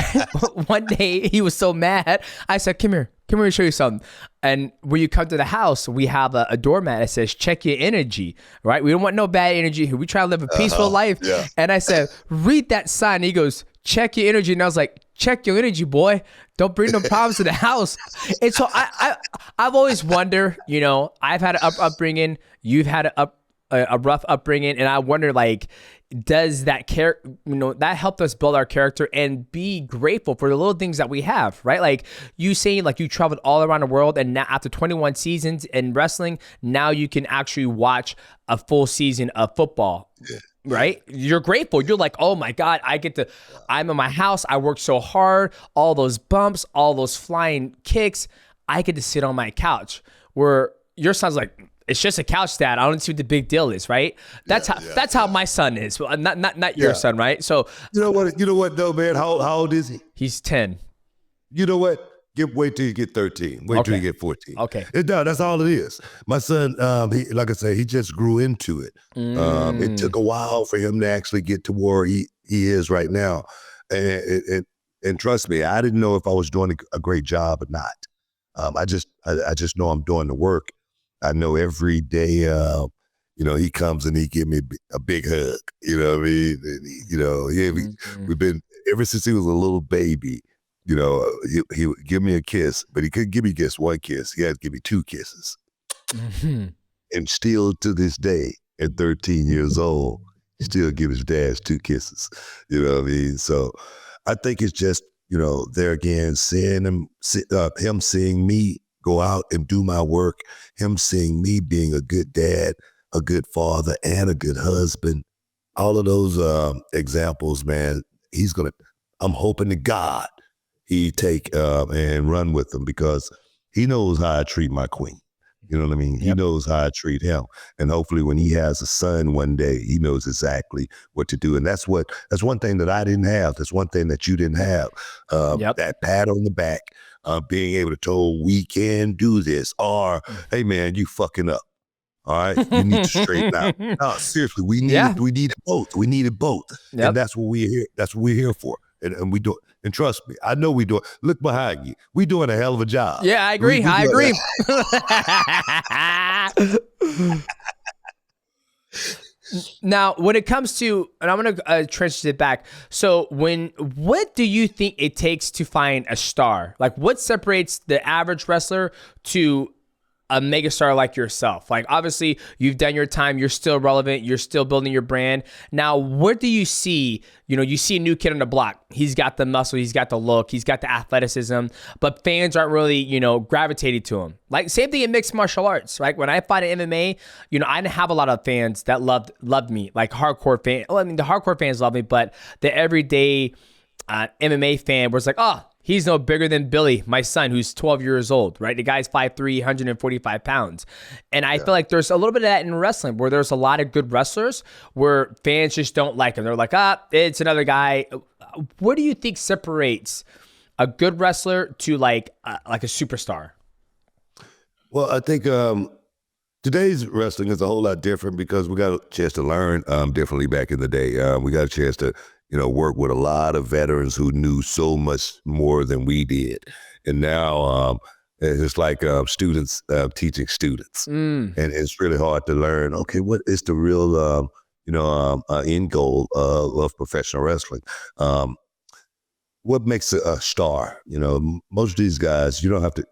[SPEAKER 1] one day he was so mad. I said, come here to show you something. And when you come to the house, we have a doormat that says, check your energy, right? We don't want no bad energy here. We try to live a peaceful life. Yeah. And I said, read that sign. And he goes, check your energy. And I was like, check your energy, boy. Don't bring no problems to the house. And so I've always wondered, I've had an upbringing. You've had a rough upbringing. And I wonder, does that that helped us build our character and be grateful for the little things that we have, right? Like you saying, you traveled all around the world, and now after 21 seasons in wrestling, now you can actually watch a full season of football. Yeah. Right? You're grateful. You're like, oh my God, I'm in my house. I worked so hard, all those bumps, all those flying kicks. I get to sit on my couch, where your son's like, it's just a couch, Dad. I don't see what the big deal is, right? That's how my son is. Well, not your son, right? So
[SPEAKER 2] you know what though, man? How old is he?
[SPEAKER 1] He's 10.
[SPEAKER 2] You know what? Wait till you get 13. Wait till you get 14.
[SPEAKER 1] Okay.
[SPEAKER 2] That's all it is. My son, like I said, he just grew into it. It took a while for him to actually get to where he is right now. And trust me, I didn't know if I was doing a great job or not. I just know I'm doing the work. I know every day, he comes and he give me a big hug. You know what I mean? We've been, ever since he was a little baby, he would give me a kiss, but he couldn't give me just one kiss. He had to give me 2 kisses. Mm-hmm. And still to this day, at 13 years old, he still give his dad 2 kisses. You know what I mean? So I think it's just, there again, seeing him seeing me go out and do my work, him seeing me being a good dad, a good father, and a good husband. All of those examples, man, I'm hoping to God he take and run with them, because he knows how I treat my queen. You know what I mean? Yep. He knows how I treat him. And hopefully when he has a son one day, he knows exactly what to do. And that's one thing that I didn't have. That's one thing that you didn't have. That pat on the back, being able to tell we can do this, or hey man, you fucking up. All right, you need to straighten out. No, seriously, we needed both. We needed both, and that's what we're here. That's what we're here for, and we do it. And trust me, I know we do it. Look behind you. We doing a hell of a job.
[SPEAKER 1] Yeah, I agree. I agree. Now, when it comes to, and I'm going to transition it back. So what do you think it takes to find a star? Like, what separates the average wrestler to a megastar like yourself? Like, obviously, you've done your time. You're still relevant. You're still building your brand. Now, what do you see? You know, you see a new kid on the block. He's got the muscle. He's got the look. He's got the athleticism. But fans aren't really, you know, gravitated to him. Like, same thing in mixed martial arts, right? When I fought in MMA, you know, I didn't have a lot of fans that loved me, like hardcore fans. Well, I mean, the hardcore fans love me, but the everyday MMA fan was like, oh, he's no bigger than Billy, my son, who's 12 years old, right? The guy's 5'3", 145 pounds. And I feel like there's a little bit of that in wrestling where there's a lot of good wrestlers where fans just don't like him. They're like, it's another guy. What do you think separates a good wrestler to like a superstar?
[SPEAKER 2] Well, I think today's wrestling is a whole lot different because we got a chance to learn differently back in the day. We got a chance to work with a lot of veterans who knew so much more than we did. And now it's like students teaching students. And it's really hard to learn, okay, what is the real, end goal of professional wrestling? What makes a star? Most of these guys, you don't have to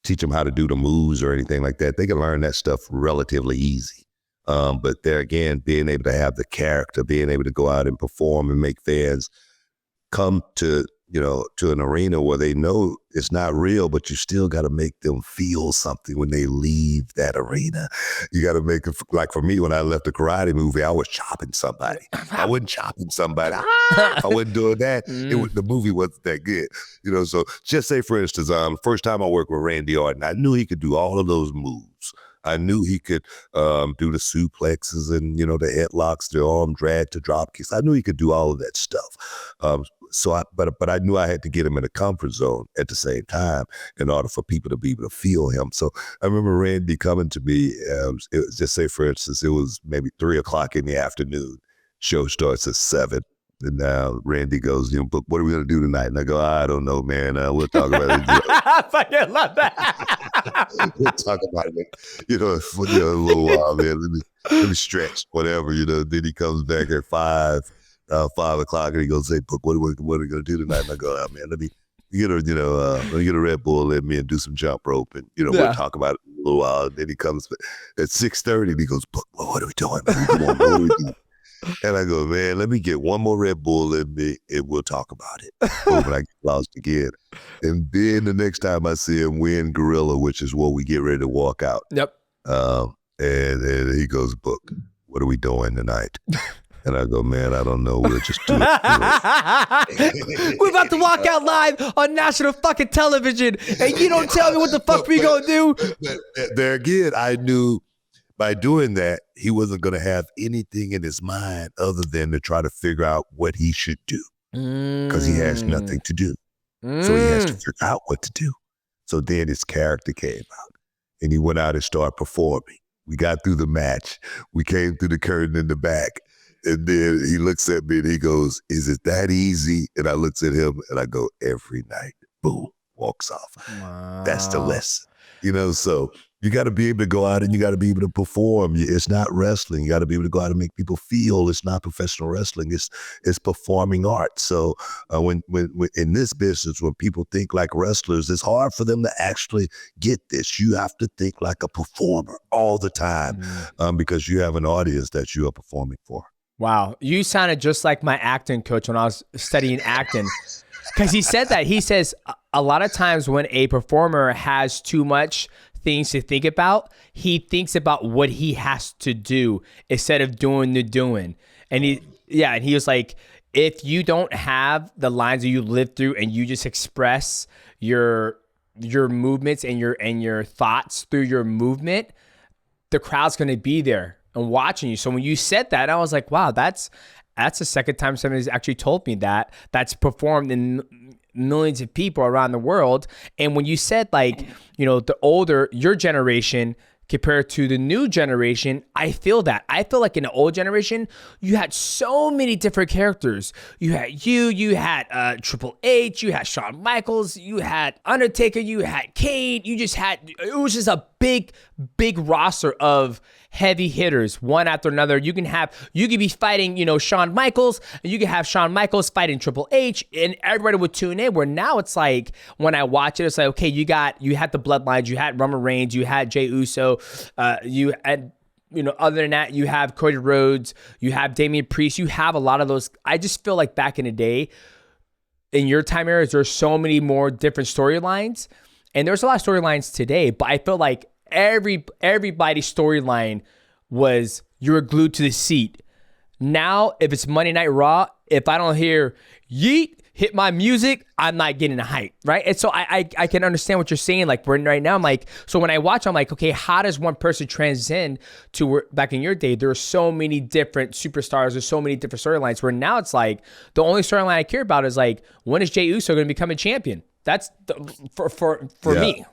[SPEAKER 2] teach them how to do the moves or anything like that. They can learn that stuff relatively easy. But there again, being able to have the character, being able to go out and perform and make fans come to an arena where they know it's not real, but you still got to make them feel something when they leave that arena. You got to make it, like for me, when I left the karate movie, I was chopping somebody. I wasn't chopping somebody. I wasn't doing that. The movie wasn't that good. So just say, for instance, first time I worked with Randy Orton, I knew he could do all of those moves. I knew he could do the suplexes and, the headlocks, the arm drag to drop kicks. I knew he could do all of that stuff. But I knew I had to get him in a comfort zone at the same time in order for people to be able to feel him. So I remember Randy coming to me, it was, just say, for instance, it was maybe 3:00 in the afternoon. Show starts at 7. And now Randy goes, but what are we going to do tonight? And I go, I don't know, man. We'll talk about it.
[SPEAKER 1] I fucking love that.
[SPEAKER 2] We'll talk about it, for a little while, man. Let me stretch, whatever, Then he comes back at 5:00, and he goes, hey, Book, what are we going to do tonight? And I go, man, let me get a Red Bull in me and do some jump rope. And, we'll talk about it in a little while. And then he comes at 6:30 and he goes, Book, what are we doing, man? Come on, what are we doing? And I go, man, let me get one more Red Bull in me and we'll talk about it. Boom, and I get lost again. And then the next time I see him, we're in Gorilla, which is where we get ready to walk out.
[SPEAKER 1] Yep.
[SPEAKER 2] And he goes, Book, what are we doing tonight? And I go, man, I don't know. We'll just do it.
[SPEAKER 1] We're about to walk out live on national fucking television, and you don't tell me what the fuck we gonna do.
[SPEAKER 2] There again, I knew by doing that, he wasn't going to have anything in his mind other than to try to figure out what he should do because he has nothing to do. So he has to figure out what to do. So then his character came out and he went out and started performing. We got through the match. We came through the curtain in the back. And then he looks at me and he goes, is it that easy? And I looks at him and I go, every night. Boom, walks off. Wow. That's the lesson. So you got to be able to go out and you got to be able to perform. It's not wrestling. You got to be able to go out and make people feel. It's not professional wrestling. It's performing art. So when in this business, when people think like wrestlers, it's hard for them to actually get this. You have to think like a performer all the time because you have an audience that you are performing for.
[SPEAKER 1] Wow. You sounded just like my acting coach when I was studying acting. Because he said that. He says a lot of times when a performer has too much things to think about, he thinks about what he has to do instead of doing the doing. And he was like, if you don't have the lines that you live through and you just express your movements and your thoughts through your movement, the crowd's going to be there and watching you. So when you said that, I was like, wow, that's the second time somebody's actually told me that's performed in millions of people around the world. And when you said like, the older, your generation compared to the new generation, I feel that. I feel like in the old generation, you had so many different characters. You had Triple H, you had Shawn Michaels, you had Undertaker, you had Kane. It was just a big roster of heavy hitters, one after another. You can be fighting, Shawn Michaels, and you can have Shawn Michaels fighting Triple H, and everybody would tune in. Where now it's like, when I watch it, it's like, okay, you had the Bloodlines, you had Roman Reigns, you had Jey Uso, you had, other than that, you have Cody Rhodes, you have Damian Priest, you have a lot of those. I just feel like back in the day, in your time areas, there's so many more different storylines, and there's a lot of storylines today, but I feel like everybody's storyline was you were glued to the seat. Now, if it's Monday Night Raw, if I don't hear yeet hit my music, I'm not getting a hype, right? And so I can understand what you're saying. Like right now, I'm like, so when I watch, I'm like, okay, how does one person transcend to where back in your day, there are so many different superstars, there's so many different storylines, where now it's like, the only storyline I care about is like, when is Jey Uso going to become a champion? That's for me.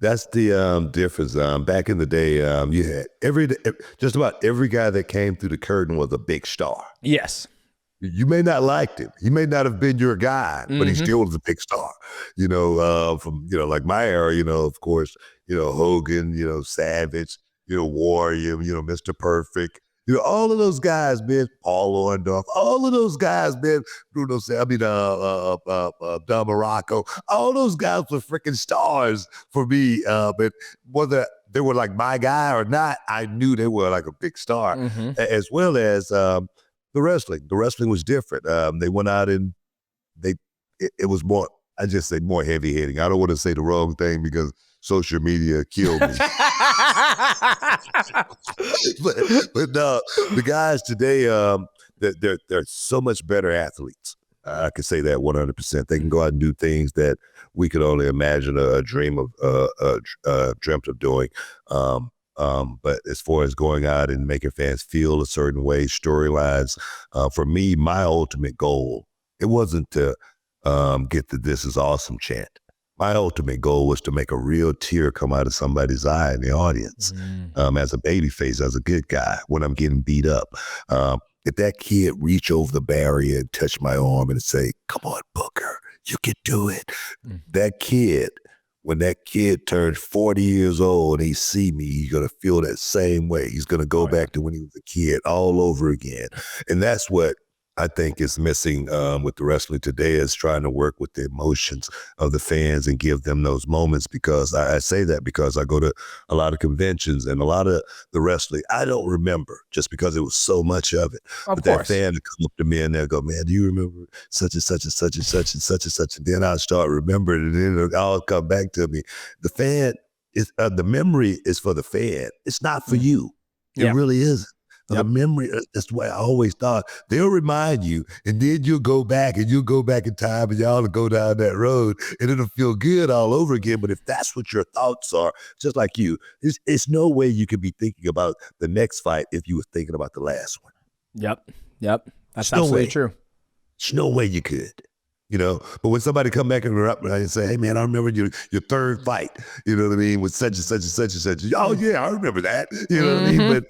[SPEAKER 2] That's the difference. Back in the day, you had just about every guy that came through the curtain was a big star.
[SPEAKER 1] Yes.
[SPEAKER 2] You may not liked him. He may not have been your guy, but he still was a big star. From like my era, of course, Hogan, Savage, Warrior, Mr. Perfect. All of those guys, man, Paul Orndorff, all of those guys, man, Don Morocco, all those guys were freaking stars for me. But whether they were like my guy or not, I knew they were like a big star, as well as the wrestling. The wrestling was different. They went out and it was more, I just say more heavy hitting. I don't want to say the wrong thing because social media killed me. but no, the guys today, they're so much better athletes. I can say that 100%. They can go out and do things that we could only imagine dreamt of doing. But as far as going out and making fans feel a certain way, storylines, for me, my ultimate goal, it wasn't to get the "This is awesome" chant. My ultimate goal was to make a real tear come out of somebody's eye in the audience. As a babyface, as a good guy, when I'm getting beat up. If that kid reach over the barrier and touch my arm and say, "Come on, Booker, you can do it." That kid, when that kid turns 40 years old and he see me, he's going to feel that same way. He's going to go back to when he was a kid all over again. And that's what I think is missing with the wrestling today, is trying to work with the emotions of the fans and give them those moments. Because I say that because I go to a lot of conventions and a lot of the wrestling I don't remember just because it was so much of it. But that fan would come up to me and they'll go, "Man, do you remember such and such and such and such and such and such?" And then I'll start remembering and then it'll all come back to me. The fan is the memory is for the fan. It's not for you. It really isn't. The memory, that's the way I always thought. They'll remind you, and then you'll go back in time and y'all will go down that road and it'll feel good all over again. But if that's what your thoughts are, just like you, it's no way you could be thinking about the next fight if you were thinking about the last one.
[SPEAKER 1] Yep. That's absolutely true.
[SPEAKER 2] There's no way you could. But when somebody come back and say, "Hey man, I remember your third fight, with such and such and such and such." Oh yeah, I remember that. You know what I mean? But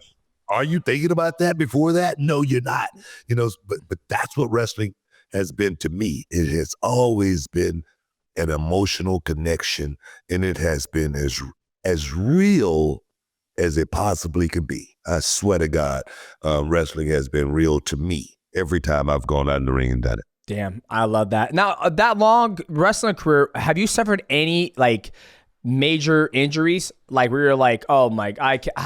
[SPEAKER 2] are you thinking about that before that? No, you're not. But that's what wrestling has been to me. It has always been an emotional connection, and it has been as real as it possibly could be. I swear to God, wrestling has been real to me every time I've gone out in the ring and done it.
[SPEAKER 1] Damn, I love that. Now, that long wrestling career, have you suffered any major injuries, like where you're like, "Oh my,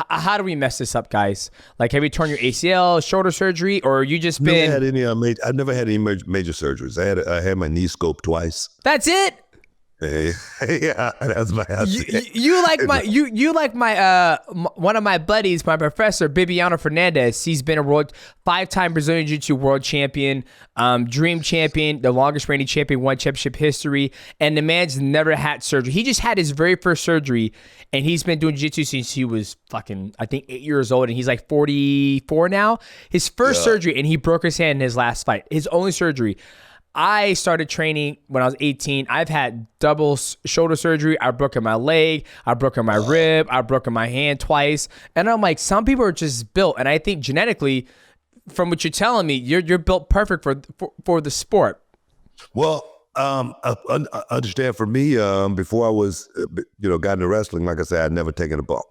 [SPEAKER 1] how do we mess this up, guys?" Like, have you torn your ACL, shoulder surgery, or you just been?
[SPEAKER 2] I've never had any major surgeries. I had my knee scoped twice.
[SPEAKER 1] That's it.
[SPEAKER 2] Yeah, that's my answer.
[SPEAKER 1] You like my one of my buddies, my professor Bibiano Fernandez. He's been a 5-time Brazilian Jiu-Jitsu world champion, dream champion, the longest reigning champion, one championship history, and the man's never had surgery. He just had his very first surgery, and he's been doing jiu-jitsu since he was fucking, I think, 8 years old, and he's like 44 now. His first surgery, and he broke his hand in his last fight. His only surgery. I started training when I was 18. I've had double shoulder surgery. I've broken my leg. I've broken my rib. I've broken my hand twice. And I'm like, some people are just built. And I think genetically, from what you're telling me, you're built perfect for the sport.
[SPEAKER 2] Well, I understand for me, before I was, got into wrestling, like I said, I'd never taken a bump.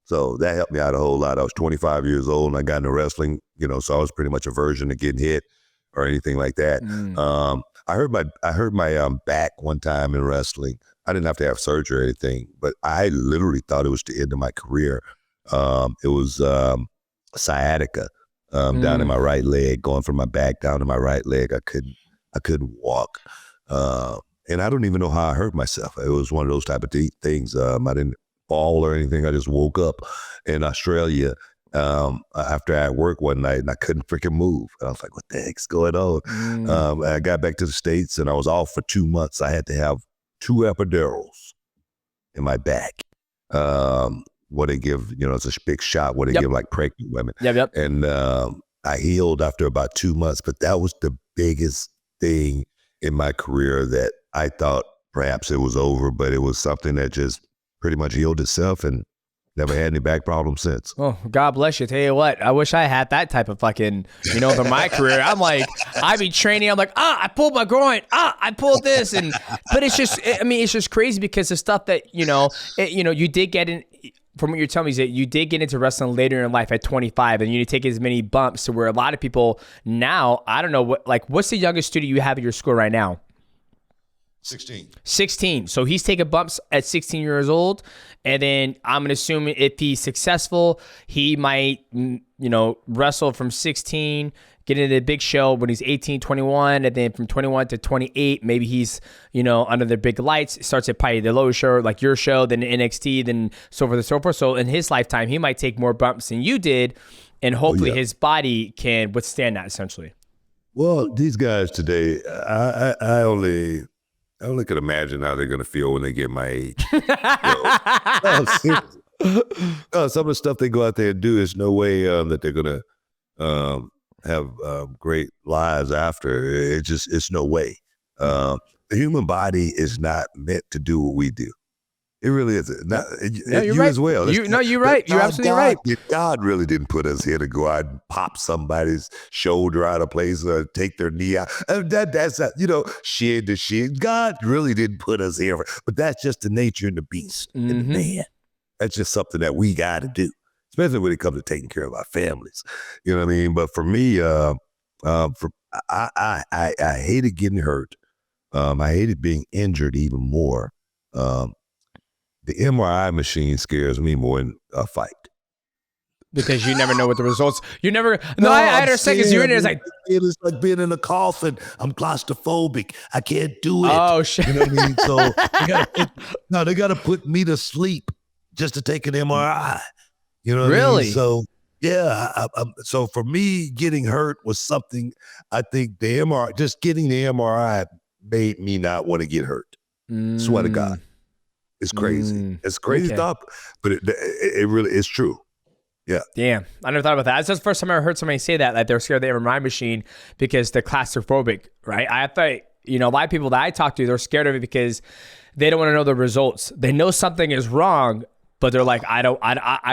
[SPEAKER 2] So that helped me out a whole lot. I was 25 years old and I got into wrestling, so I was pretty much a version of getting hit or anything like that. I hurt my back one time in wrestling. I didn't have to have surgery or anything, but I literally thought it was the end of my career. It was sciatica down in my right leg, going from my back down to my right leg. I couldn't walk. And I don't even know how I hurt myself. It was one of those type of things. I didn't fall or anything. I just woke up in Australia after I had work one night and I couldn't freaking move. And I was like, what the heck's going on? I got back to the States and I was off for 2 months. I had to have 2 epidurals in my back. What they give, it's a big shot, what they give like pregnant women.
[SPEAKER 1] Yep.
[SPEAKER 2] And I healed after about 2 months, but that was the biggest thing in my career that I thought perhaps it was over, but it was something that just pretty much healed itself and never had any back problems since.
[SPEAKER 1] Oh, God bless you. Tell you what, I wish I had that type of fucking, for my career. I'm like, I be training. I'm like, I pulled my groin. I pulled this. But it's just, it's just crazy because the stuff that, you did get in, from what you're telling me is that you did get into wrestling later in life at 25 and you didn't take as many bumps to where a lot of people now, I don't know what's the youngest student you have at your school right now? 16. So he's taking bumps at 16 years old. And then I'm going to assume if he's successful, he might, wrestle from 16, get into the big show when he's 18, 21. And then from 21 to 28, maybe he's, under the big lights, starts at probably the lower show, like your show, then NXT, then so forth and so forth. So in his lifetime, he might take more bumps than you did. And hopefully his body can withstand that essentially.
[SPEAKER 2] Well, these guys today, I only could imagine how they're going to feel when they get my age. Some of the stuff they go out there and do, is no way that they're going to have great lives after. It's no way. The human body is not meant to do what we do. It really isn't. You're right. As well.
[SPEAKER 1] You're right. You're absolutely right.
[SPEAKER 2] God really didn't put us here to go out and pop somebody's shoulder out of place or take their knee out. That's shin to shin. God really didn't put us here. But that's just the nature and the beast and the man. That's just something that we got to do, especially when it comes to taking care of our families. You know what I mean? But for me, I hated getting hurt. I hated being injured even more. The MRI machine scares me more than a fight.
[SPEAKER 1] Because you never know what the results. You never. No, I understand. Because you're in there.
[SPEAKER 2] It's like being in a coffin. I'm claustrophobic. I can't do it.
[SPEAKER 1] Oh shit!
[SPEAKER 2] You know what I mean? So they got to put me to sleep just to take an MRI. You know what I mean? So yeah. So for me, getting hurt was something. I think the MRI, just getting the MRI, made me not want to get hurt. Swear to God. It's crazy. It's crazy stuff, but it really is true. Yeah.
[SPEAKER 1] Damn. I never thought about that. That's the first time I ever heard somebody say that they're scared of the MRI machine because they're claustrophobic, right? I thought, a lot of people that I talk to, they're scared of it because they don't want to know the results. They know something is wrong, but they're like, I'd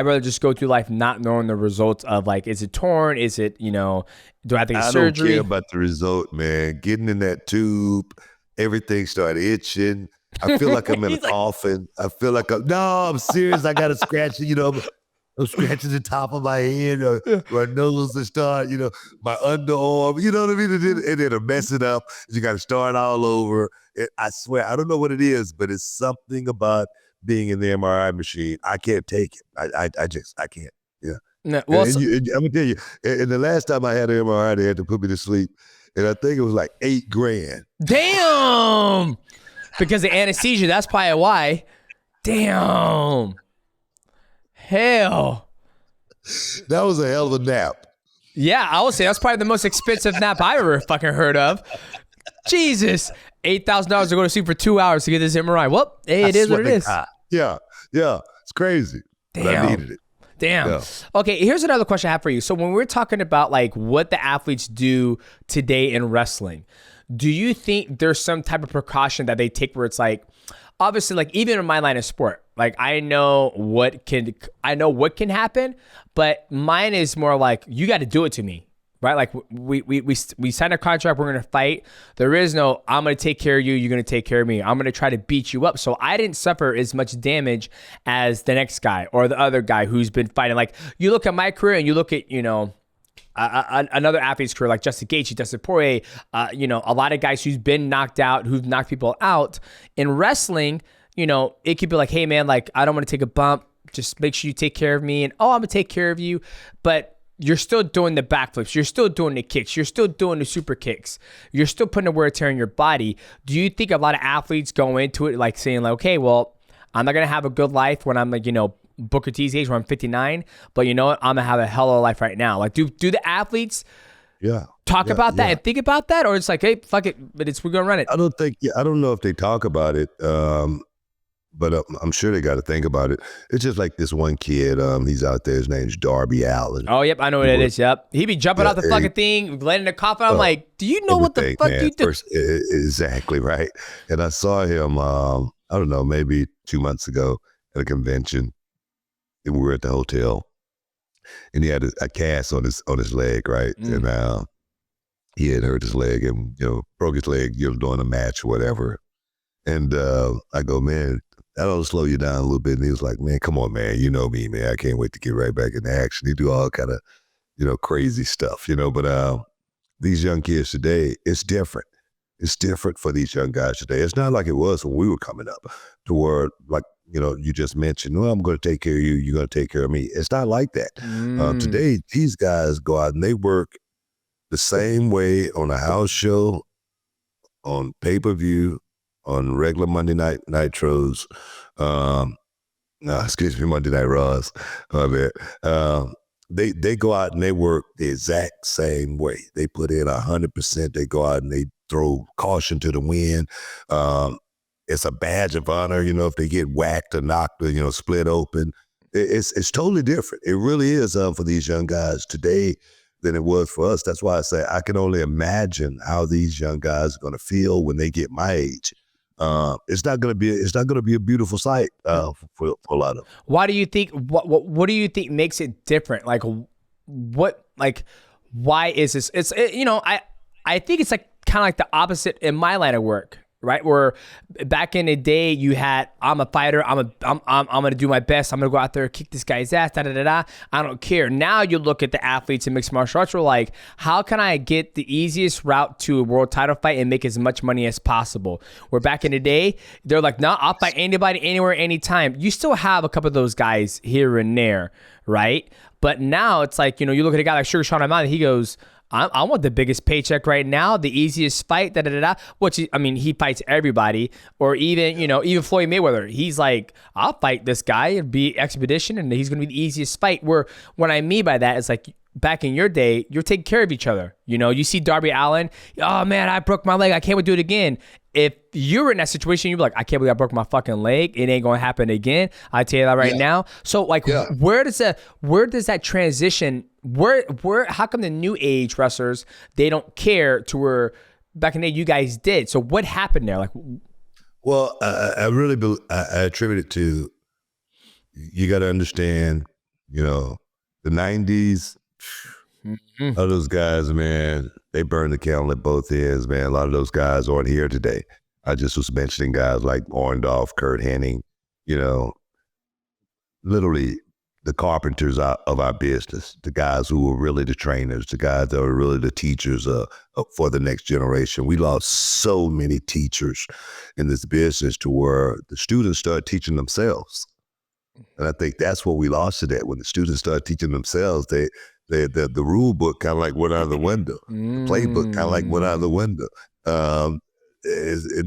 [SPEAKER 1] rather just go through life not knowing the results of is it torn? Is it, do I have to get surgery?
[SPEAKER 2] I don't care about the result, man. Getting in that tube, everything started itching. I feel like I'm in a coffin. I feel like I'm serious. I got to scratch it, I'm scratching the top of my head or my nose to start, my underarm, you know what I mean? And then I'm messing up. You got to start all over. I swear, I don't know what it is, but it's something about being in the MRI machine. I can't take it. I can't. Yeah.
[SPEAKER 1] No, well,
[SPEAKER 2] I'm going to tell you, and the last time I had an MRI, they had to put me to sleep. And I think it was like $8,000.
[SPEAKER 1] Damn. Because of anesthesia, that's probably why. Damn. Hell.
[SPEAKER 2] That was a hell of a nap.
[SPEAKER 1] Yeah, I would say that's probably the most expensive nap I ever fucking heard of. Jesus. $8,000 to go to sleep for 2 hours to get this MRI. Well, hey, it is what it is.
[SPEAKER 2] Yeah. It's crazy.
[SPEAKER 1] Damn.
[SPEAKER 2] But I needed it.
[SPEAKER 1] Damn. Yeah. Okay, here's another question I have for you. So when we're talking about what the athletes do today in wrestling, do you think there's some type of precaution that they take where it's like, obviously, like even in my line of sport, like I know what can happen, but mine is more like you got to do it to me, right? Like we signed a contract, we're gonna fight. There is no I'm gonna take care of you, you're gonna take care of me. I'm gonna try to beat you up. So I didn't suffer as much damage as the next guy or the other guy who's been fighting. Like you look at my career and you look at another athlete's career like Justin Gaethje, Dustin Poirier, a lot of guys who's been knocked out, who've knocked people out. In wrestling, it could be like, hey man, like I don't want to take a bump. Just make sure you take care of me, and I'm gonna take care of you. But you're still doing the backflips. You're still doing the kicks. You're still doing the super kicks. You're still putting the wear and tear in your body. Do you think a lot of athletes go into it like saying like, okay, well, I'm not gonna have a good life when I'm like, Booker T's age where I'm 59, but you know what? I'm gonna have a hell of a life right now. Like, do the athletes talk about that and think about that, or it's like, hey, fuck it, but we're gonna run it?
[SPEAKER 2] I don't know if they talk about it, but I'm sure they got to think about it. It's just like this one kid, he's out there. His name's Darby Allin.
[SPEAKER 1] Oh, yep, I know what it is. Yep, he be jumping out the fucking thing, letting the coffin. I'm like, do you know what the fuck you do?
[SPEAKER 2] Exactly right. And I saw him, I don't know, maybe 2 months ago at a convention. And we were at the hotel, and he had a cast on his leg, right? And he had hurt his leg, and broke his leg, during a match or whatever. And I go, man, that'll slow you down a little bit. And he was like, man, come on, man, you know me, man. I can't wait to get right back in action. He do all kind of, crazy stuff, But these young kids today, it's different. It's different for these young guys today. It's not like it was when we were coming up, to where like. You just mentioned, well, I'm going to take care of you. You're going to take care of me. It's not like that. Today, these guys go out and they work the same way on a house show, on pay-per-view, on regular Monday night nitros. Monday night Raws. They go out and they work the exact same way. They put in 100%. They go out and they throw caution to the wind. It's a badge of honor, if they get whacked or knocked or, split open. It's totally different. It really is for these young guys today than it was for us. That's why I say I can only imagine how these young guys are going to feel when they get my age. It's not going to be a beautiful sight for a lot of them.
[SPEAKER 1] Why do you think? What do you think makes it different? Like why is this? I think it's like kind of like the opposite in my line of work. Right, where back in the day you had, I'm a fighter, I'm gonna do my best, I'm gonna go out there, kick this guy's ass, I don't care. Now you look at the athletes in mixed martial arts, we're like, how can I get the easiest route to a world title fight and make as much money as possible? Where back in the day, they're like, no, I'll fight anybody, anywhere, anytime. You still have a couple of those guys here and there, right? But now it's like, you look at a guy like Sugar Sean O'Malley, he goes, I want the biggest paycheck right now, the easiest fight, which, he fights everybody. Or even, even Floyd Mayweather, he's like, I'll fight this guy and be expedition, and he's going to be the easiest fight. Where what I mean by that is like, back in your day, you're taking care of each other. You see Darby Allin, oh man, I broke my leg, I can't wait to do it again. If you're in that situation, you're like, I can't believe I broke my fucking leg. It ain't gonna happen again. I tell you that right now. So like, where does that transition? Where? How come the new age wrestlers, they don't care to where back in the day you guys did? So what happened there? Like,
[SPEAKER 2] well, I really I attribute it to, you got to understand, the 90s. A lot of those guys, man, they burned the candle at both ends, man. A lot of those guys aren't here today. I just was mentioning guys like Orndorff, Kurt Hennig, literally the carpenters of our business, the guys who were really the trainers, the guys that were really the teachers for the next generation. We lost so many teachers in this business to where the students started teaching themselves. And I think that's what we lost today. When the students started teaching themselves, the rule book kind of like went out of the window. The playbook kind of like went out of the window. And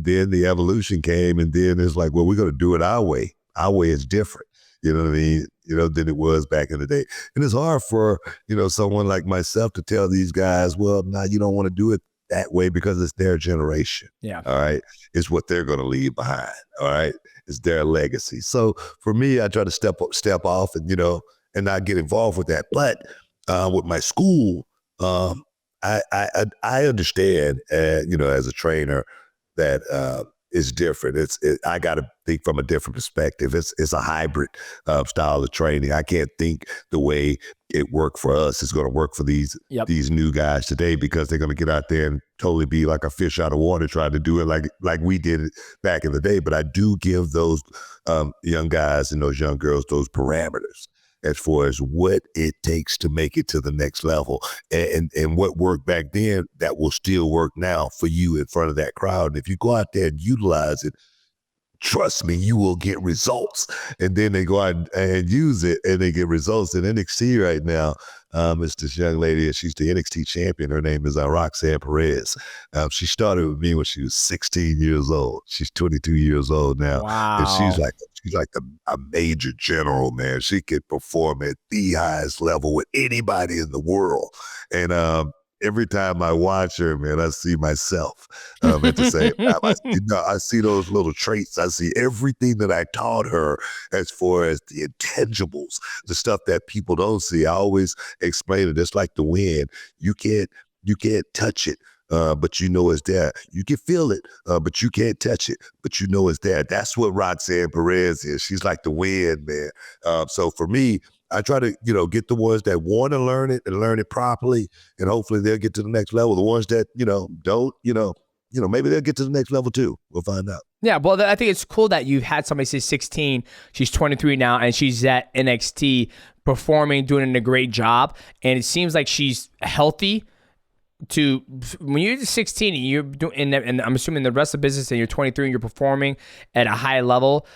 [SPEAKER 2] then the evolution came, and then it's like, well, we're going to do it our way. Our way is different. You know what I mean? Than it was back in the day. And it's hard for, someone like myself to tell these guys, well, no, you don't want to do it that way because it's their generation.
[SPEAKER 1] Yeah.
[SPEAKER 2] All right. It's what they're going to leave behind. All right. It's their legacy. So for me, I try to step off and, and not get involved with that. But with my school, I understand, as a trainer that it's different. I got to think from a different perspective. It's a hybrid style of training. I can't think the way it worked for us is going to work for these new guys today, because they're going to get out there and totally be like a fish out of water trying to do it like we did it back in the day. But I do give those young guys and those young girls those parameters as far as what it takes to make it to the next level, and what worked back then that will still work now for you in front of that crowd. And if you go out there and utilize it, trust me, you will get results. And then they go out and use it, and they get results. In NXT right now, it's this young lady, and she's the NXT champion. Her name is Roxanne Perez. She started with me when she was 16 years old. She's 22 years old now.
[SPEAKER 1] Wow.
[SPEAKER 2] And she's like a major general, man. She could perform at the highest level with anybody in the world. And every time I watch her, man, I see myself at the same time. I see those little traits. I see everything that I taught her as far as the intangibles, the stuff that people don't see. I always explain it. It's like the wind. You can't touch it, but you know it's there. You can feel it, but you can't touch it, but you know it's there. That's what Roxanne Perez is. She's like the wind, man. So for me, I try to, get the ones that want to learn it and learn it properly, and hopefully they'll get to the next level. The ones that, don't, maybe they'll get to the next level too. We'll find out.
[SPEAKER 1] Yeah, well, I think it's cool that you've had somebody say 16. She's 23 now, and she's at NXT performing, doing a great job. And it seems like she's healthy. When you're 16 and you're doing, and I'm assuming the rest of the business, and you're 23 and you're performing at a high level,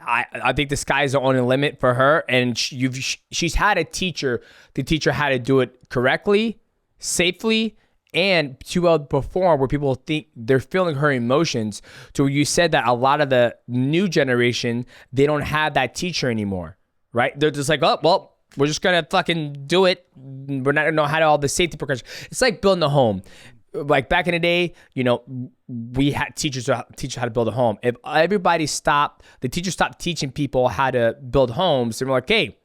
[SPEAKER 1] I think the sky's the only limit for her. And she's had a teacher to teach her how to do it correctly, safely, and to perform where people think they're feeling her emotions. So you said that a lot of the new generation, they don't have that teacher anymore, right? They're just like, oh, well, we're just going to fucking do it. We're not going to know how to all the safety precautions. It's like building a home. Like back in the day, we had teachers teach how to build a home. If everybody the teachers stopped teaching people how to build homes, and we're like, hey,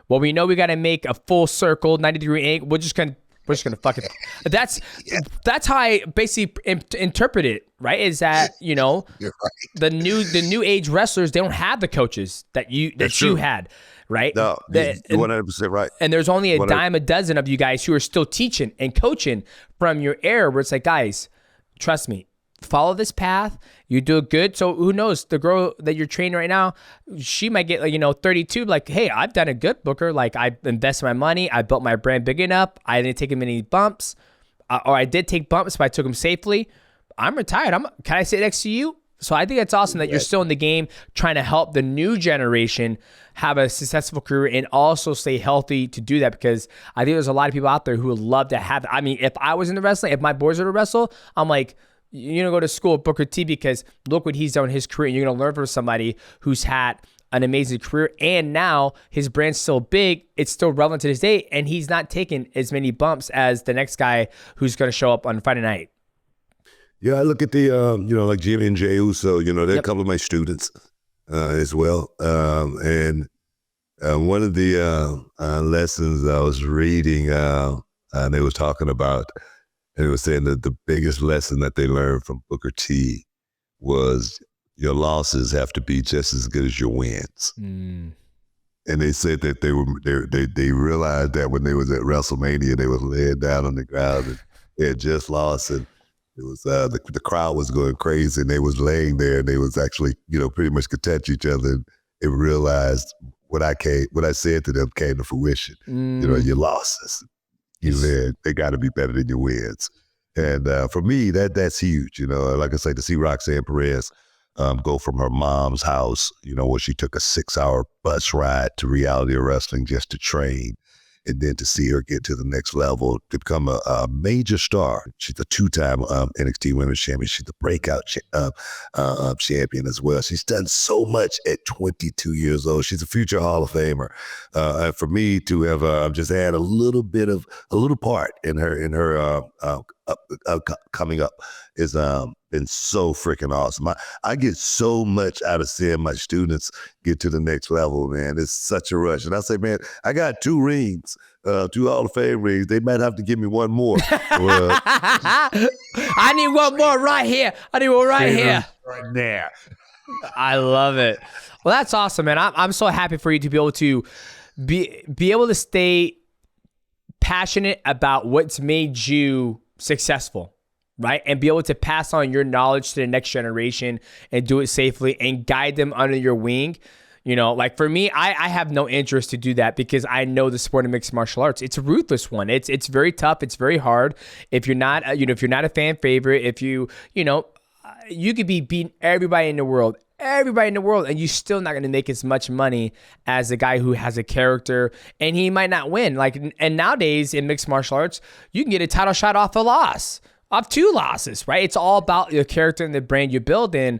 [SPEAKER 1] well, we know we got to make a full circle, 90-degree angle. We're just gonna fucking. That's how I basically interpret it, right? Is that the new age wrestlers, they don't have the coaches that you had. Right?
[SPEAKER 2] No, you're 100% right.
[SPEAKER 1] And there's only a dime a dozen of you guys who are still teaching and coaching from your era, where it's like, guys, trust me, follow this path. You do it good. So who knows? The girl that you're training right now, she might get 32. Like, hey, I've done a good, Booker. Like, I invested my money. I built my brand big enough. I didn't take many bumps, or I did take bumps, but I took them safely. I'm retired. Can I sit next to you? So I think it's awesome that you're still in the game, trying to help the new generation have a successful career and also stay healthy to do that, because I think there's a lot of people out there who would love to have. I mean, if I was in the wrestling, if my boys were to wrestle, I'm like, you're going to go to school with Booker T, because look what he's done in his career. And you're going to learn from somebody who's had an amazing career, and now his brand's still big. It's still relevant to this day, and he's not taking as many bumps as the next guy who's going to show up on Friday night.
[SPEAKER 2] Yeah, I look at the, like Jimmy and Jey Uso, they're a couple of my students as well. And one of the lessons I was reading, they was talking about, and they were saying that the biggest lesson that they learned from Booker T was your losses have to be just as good as your wins. Mm. And they said that they realized that when they was at WrestleMania, they was laying down on the ground and they had just lost, and it was the crowd was going crazy, and they was laying there, and they was actually pretty much could touch each other, and they realized what I said to them came to fruition. Your losses, they got to be better than your wins, and for me that's huge. Like I say, to see Roxanne Perez go from her mom's house, where she took a 6-hour bus ride to Reality of Wrestling just to train, and then to see her get to the next level, to become a major star. She's a 2-time NXT Women's Champion. She's the breakout champion as well. She's done so much at 22 years old. She's a future Hall of Famer. And for me to have just had a little part in her coming up is been so freaking awesome. I get so much out of seeing my students get to the next level, man. It's such a rush. And I say, man, I got 2 rings 2 Hall of Fame rings. They might have to give me one more. Well,
[SPEAKER 1] I need one more right here. I need one right here.
[SPEAKER 2] Right there.
[SPEAKER 1] I love it. Well, that's awesome, man. I'm so happy for you to be able to be able to stay passionate about what's made you successful, right? And be able to pass on your knowledge to the next generation and do it safely and guide them under your wing. You know, like for me, I have no interest to do that because I know the sport of mixed martial arts. It's a ruthless one. It's very tough. It's very hard. If you're not, if you're not a fan favorite, if you could be beating everybody in the world, and you're still not going to make as much money as a guy who has a character, and he might not win. And nowadays in mixed martial arts, you can get a title shot off a loss. Of 2 losses, right? It's all about your character and the brand you build in.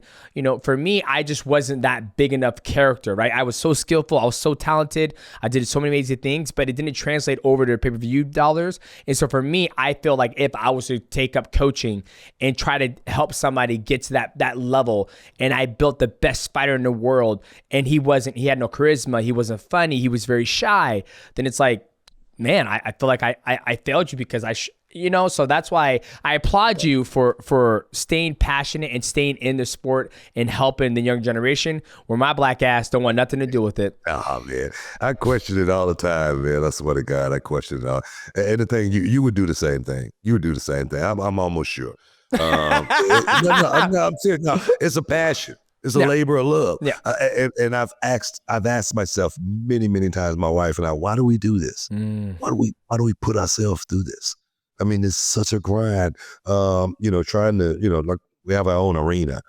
[SPEAKER 1] For me, I just wasn't that big enough character, right? I was so skillful. I was so talented. I did so many amazing things, but it didn't translate over to pay-per-view dollars. And so for me, I feel like if I was to take up coaching and try to help somebody get to that level, and I built the best fighter in the world, and he had no charisma, he wasn't funny, he was very shy, then it's like, man, I feel like I failed you because so that's why I applaud you for staying passionate and staying in the sport and helping the young generation, where my black ass don't want nothing to do with it.
[SPEAKER 2] Oh, man. I question it all the time, man. I swear to God, I question it all. And the thing, you would do the same thing. You would do the same thing. I'm almost sure. I'm serious. No, it's a passion. It's a labor of love.
[SPEAKER 1] Yeah.
[SPEAKER 2] And I've asked myself many, many times, my wife and I, why do we do this? Why do we put ourselves through this? I mean, it's such a grind, trying to, like we have our own arena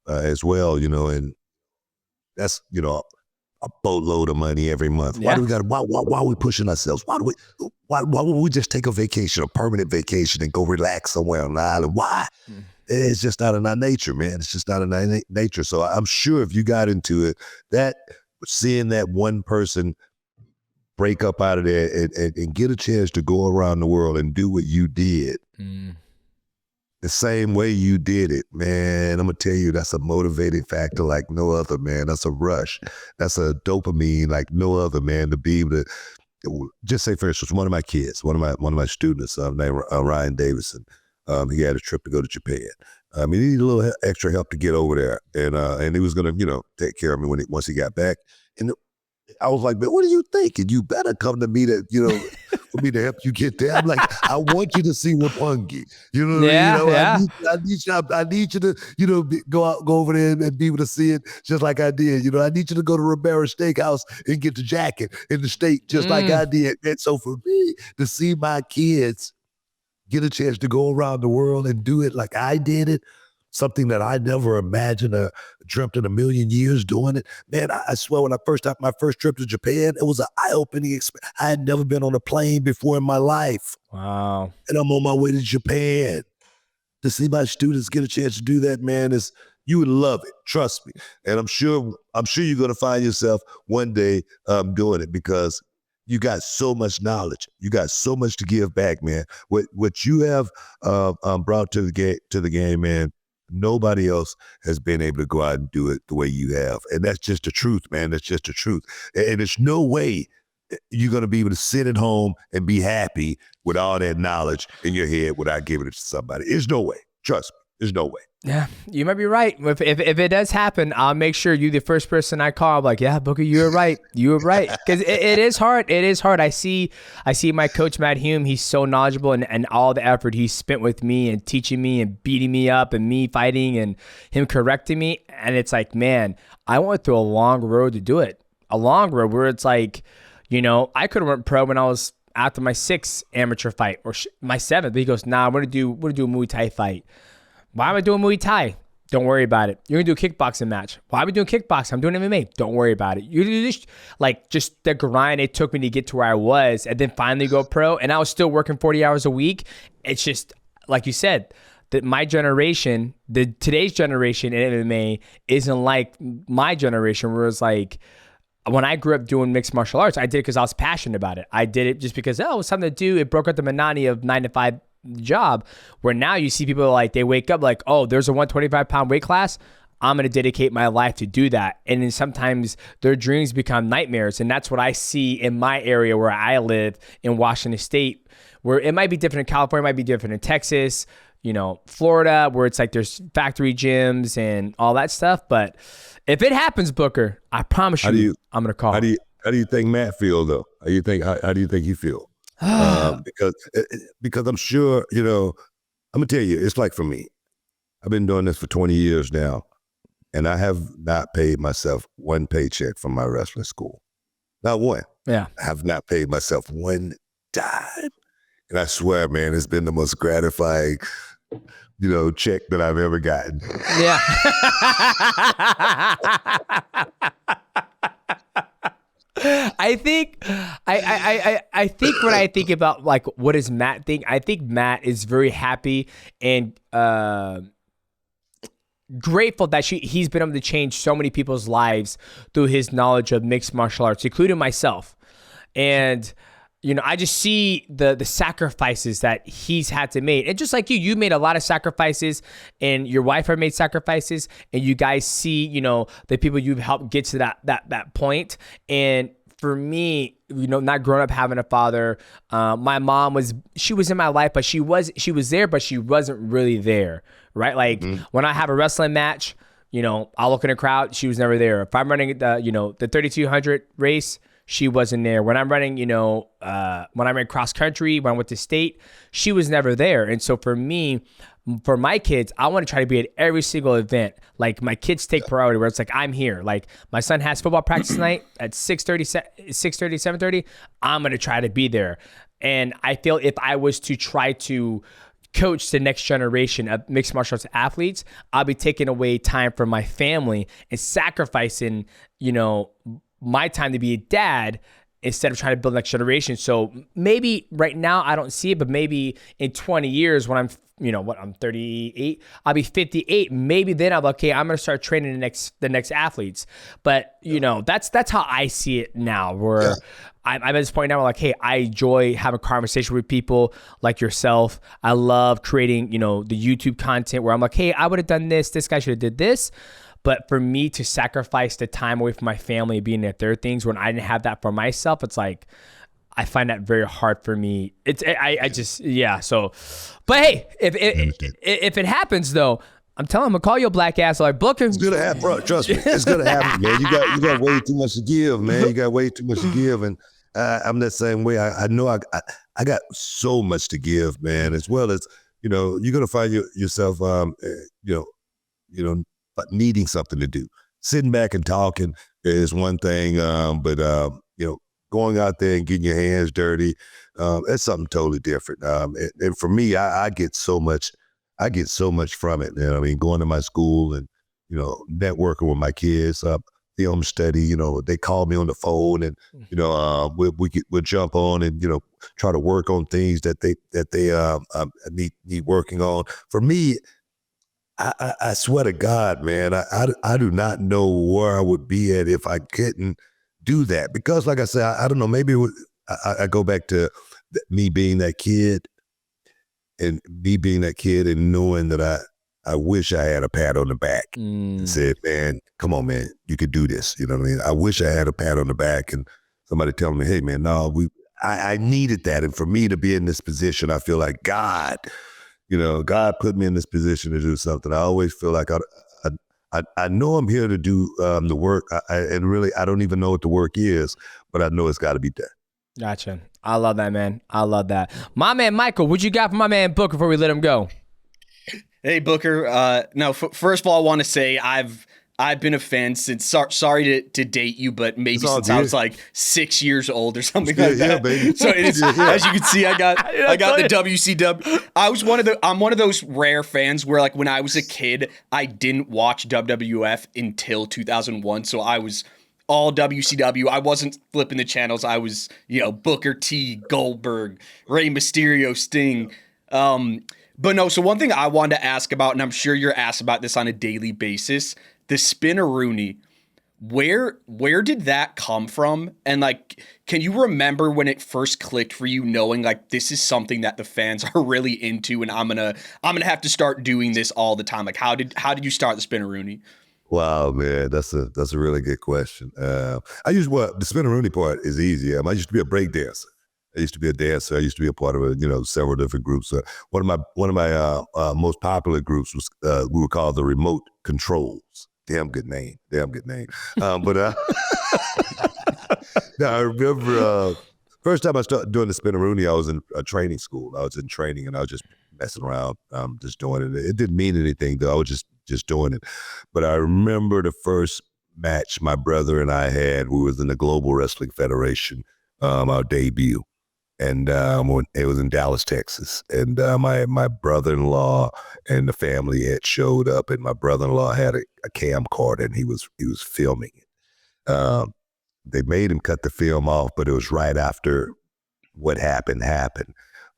[SPEAKER 2] as well, and that's, a boatload of money every month.
[SPEAKER 1] Yeah.
[SPEAKER 2] Why are we pushing ourselves? Why won't we just take a vacation, a permanent vacation, and go relax somewhere on the island? Why? It's just not in our nature, man. It's just not in our nature. So I'm sure if you got into it, that seeing that one person break up out of there and get a chance to go around the world and do what you did the same way you did it, man, I'm going to tell you, that's a motivating factor like no other, man. That's a rush. That's a dopamine like no other, man, to be able to just say, for instance, one of my kids, one of my students named Ryan Davison, he had a trip to go to Japan. He needed a little extra help to get over there, and he was going to, take care of me once he got back. And I was like, man, what are you thinking? You better come to me for me to help you get there. I'm like, I want you to see Roppongi. You know what I mean? I need you to, go over there and be able to see it just like I did. I need you to go to Ribera's Steakhouse and get the jacket in the steak just like I did. And so for me to see my kids get a chance to go around the world and do it like I did it, something that I never imagined or dreamt in a million years doing it. Man, I swear when I first had my first trip to Japan, it was an eye-opening experience. I had never been on a plane before in my life.
[SPEAKER 1] Wow.
[SPEAKER 2] And I'm on my way to Japan. To see my students get a chance to do that, man, you would love it. Trust me. And I'm sure you're going to find yourself one day doing it because you got so much knowledge. You got so much to give back, man. What you have brought to the game, man, nobody else has been able to go out and do it the way you have. And that's just the truth, man. That's just the truth. And there's no way you're going to be able to sit at home and be happy with all that knowledge in your head without giving it to somebody. There's no way. Trust me. There's no way.
[SPEAKER 1] Yeah, you might be right. If it does happen, I'll make sure you're the first person I call. I'm like, yeah, Booker, you were right. You were right. Because it is hard. It is hard. I see my coach, Matt Hume. He's so knowledgeable and all the effort he spent with me and teaching me and beating me up and me fighting and him correcting me. And it's like, man, I went through a long road to do it. A long road where it's like, I could have went pro when I was after my 6th amateur fight or my 7th. But he goes, nah, we're gonna do a Muay Thai fight. Why am I doing Muay Thai? Don't worry about it. You're going to do a kickboxing match. Why am I doing kickboxing? I'm doing MMA. Don't worry about it. You do this, just the grind it took me to get to where I was and then finally go pro. And I was still working 40 hours a week. It's just, like you said, that my generation, today's generation in MMA isn't like my generation where it's like, when I grew up doing mixed martial arts, I did it because I was passionate about it. I did it just because, it was something to do. It broke up the monotony of 9 to 5 job, where now you see people like they wake up like, oh, there's a 125-pound weight class. I'm going to dedicate my life to do that. And then sometimes their dreams become nightmares. And that's what I see in my area where I live in Washington State, where it might be different in California, it might be different in Texas, Florida, where it's like there's factory gyms and all that stuff. But if it happens, Booker, I promise you, I'm going to call.
[SPEAKER 2] How do you think Matt feel though? How do you think he feel? Because I'm sure, I'm gonna tell you, it's like for me, I've been doing this for 20 years now, and I have not paid myself one paycheck from my wrestling school. Not one.
[SPEAKER 1] Yeah.
[SPEAKER 2] I have not paid myself one dime. And I swear, man, it's been the most gratifying, check that I've ever gotten.
[SPEAKER 1] Yeah. I think when I think about like what does Matt think, I think Matt is very happy and grateful that he's been able to change so many people's lives through his knowledge of mixed martial arts, including myself. And I just see the sacrifices that he's had to make. And just like you made a lot of sacrifices, and your wife have made sacrifices, and you guys see, the people you've helped get to that point. And for me, not growing up having a father, my mom she was in my life, but she was there, but she wasn't really there, right? Like when I have a wrestling match, I'll look in the crowd, she was never there. If I'm running the 3200 race, she wasn't there. When I'm running, when I ran cross country, when I went to state, she was never there. And so for me, for my kids, I want to try to be at every single event. Like my kids take priority where it's like, I'm here. Like my son has football practice tonight at 6:30, 7:30. I'm going to try to be there. And I feel if I was to try to coach the next generation of mixed martial arts athletes, I'll be taking away time from my family and sacrificing, my time to be a dad instead of trying to build the next generation. So maybe right now I don't see it, but maybe in 20 years when I'm, I'm 38, I'll be 58. Maybe then I'll be, okay, I'm going to start training the next athletes. But, that's how I see it now, where I'm at this point now where like, hey, I enjoy having a conversation with people like yourself. I love creating, the YouTube content where I'm like, hey, I would have done this. This guy should have did this. But for me to sacrifice the time away from my family and being at their things when I didn't have that for myself, it's like, I find that very hard for me. So, but hey, if it happens though, I'm telling him, I'm gonna call you a black ass. Like Booker.
[SPEAKER 2] It's gonna happen, bro. Trust me, it's gonna happen, man. You got way too much to give, man. You got way too much to give, and I'm that same way. I know I got so much to give, man. As well as you're gonna find yourself, needing something to do. Sitting back and talking is one thing, but going out there and getting your hands dirty, that's something totally different. And for me, I get so much from it. Going to my school and networking with my kids, film study. They call me on the phone, and we'll jump on and try to work on things that they need working on. For me, I swear to God, man, I do not know where I would be at if I couldn't do that. Because like I said, I don't know, maybe I go back to me being that kid and knowing that I wish I had a pat on the back and said, man, come on, man, you could do this. You know what I mean? I wish I had a pat on the back and somebody telling me, hey, man, no, I needed that. And for me to be in this position, I feel like God put me in this position to do something. I always feel like I know I'm here to do the work, and really I don't even know what the work is, but I know it's got to be done.
[SPEAKER 1] Gotcha. I love that, man. I love that. My man Michael, what you got for my man Booker before we let him go?
[SPEAKER 4] Hey Booker. First of all, I want to say I've been a fan since. Sorry to date you, but maybe since I was like 6 years old or something like that.
[SPEAKER 2] Yeah, baby.
[SPEAKER 4] So it's, as you can see, I got the WCW. I'm one of those rare fans where like when I was a kid, I didn't watch WWF until 2001. So I was all WCW. I wasn't flipping the channels. I was Booker T, Goldberg, Rey Mysterio, Sting. But no. So one thing I wanted to ask about, and I'm sure you're asked about this on a daily basis. The Spinaroonie, where did that come from? And like, can you remember when it first clicked for you, knowing like this is something that the fans are really into, and I'm gonna have to start doing this all the time? Like, how did you start the Spinaroonie?
[SPEAKER 2] Wow, man, that's a really good question. The Spinaroonie part is easy. I used to be a break dancer. I used to be a dancer. I used to be a part of several different groups. One of my most popular groups was we were called the Remote Controls. Damn good name. But now I remember first time I started doing the Spinaroonie, I was in a training school. I was in training and I was just messing around, just doing it. It didn't mean anything though. I was just doing it. But I remember the first match my brother and I had. We was in the Global Wrestling Federation, our debut. And it was in Dallas, Texas. And my brother-in-law and the family had showed up, and my brother-in-law had a camcorder, and he was filming it. They made him cut the film off, but it was right after what happened.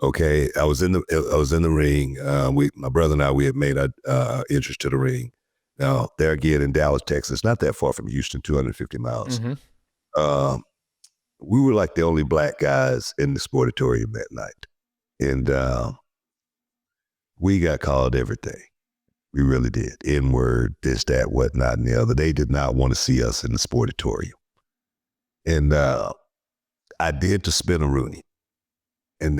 [SPEAKER 2] Okay, I was in the ring. My brother and I, we had made our entrance to the ring. Now there again in Dallas, Texas, not that far from Houston, 250 miles.
[SPEAKER 1] Mm-hmm.
[SPEAKER 2] We were like the only black guys in the sportatorium that night. And we got called everything. We really did. N-word, this, that, whatnot, and the other. They did not want to see us in the sportatorium. And I did the Spinaroonie. And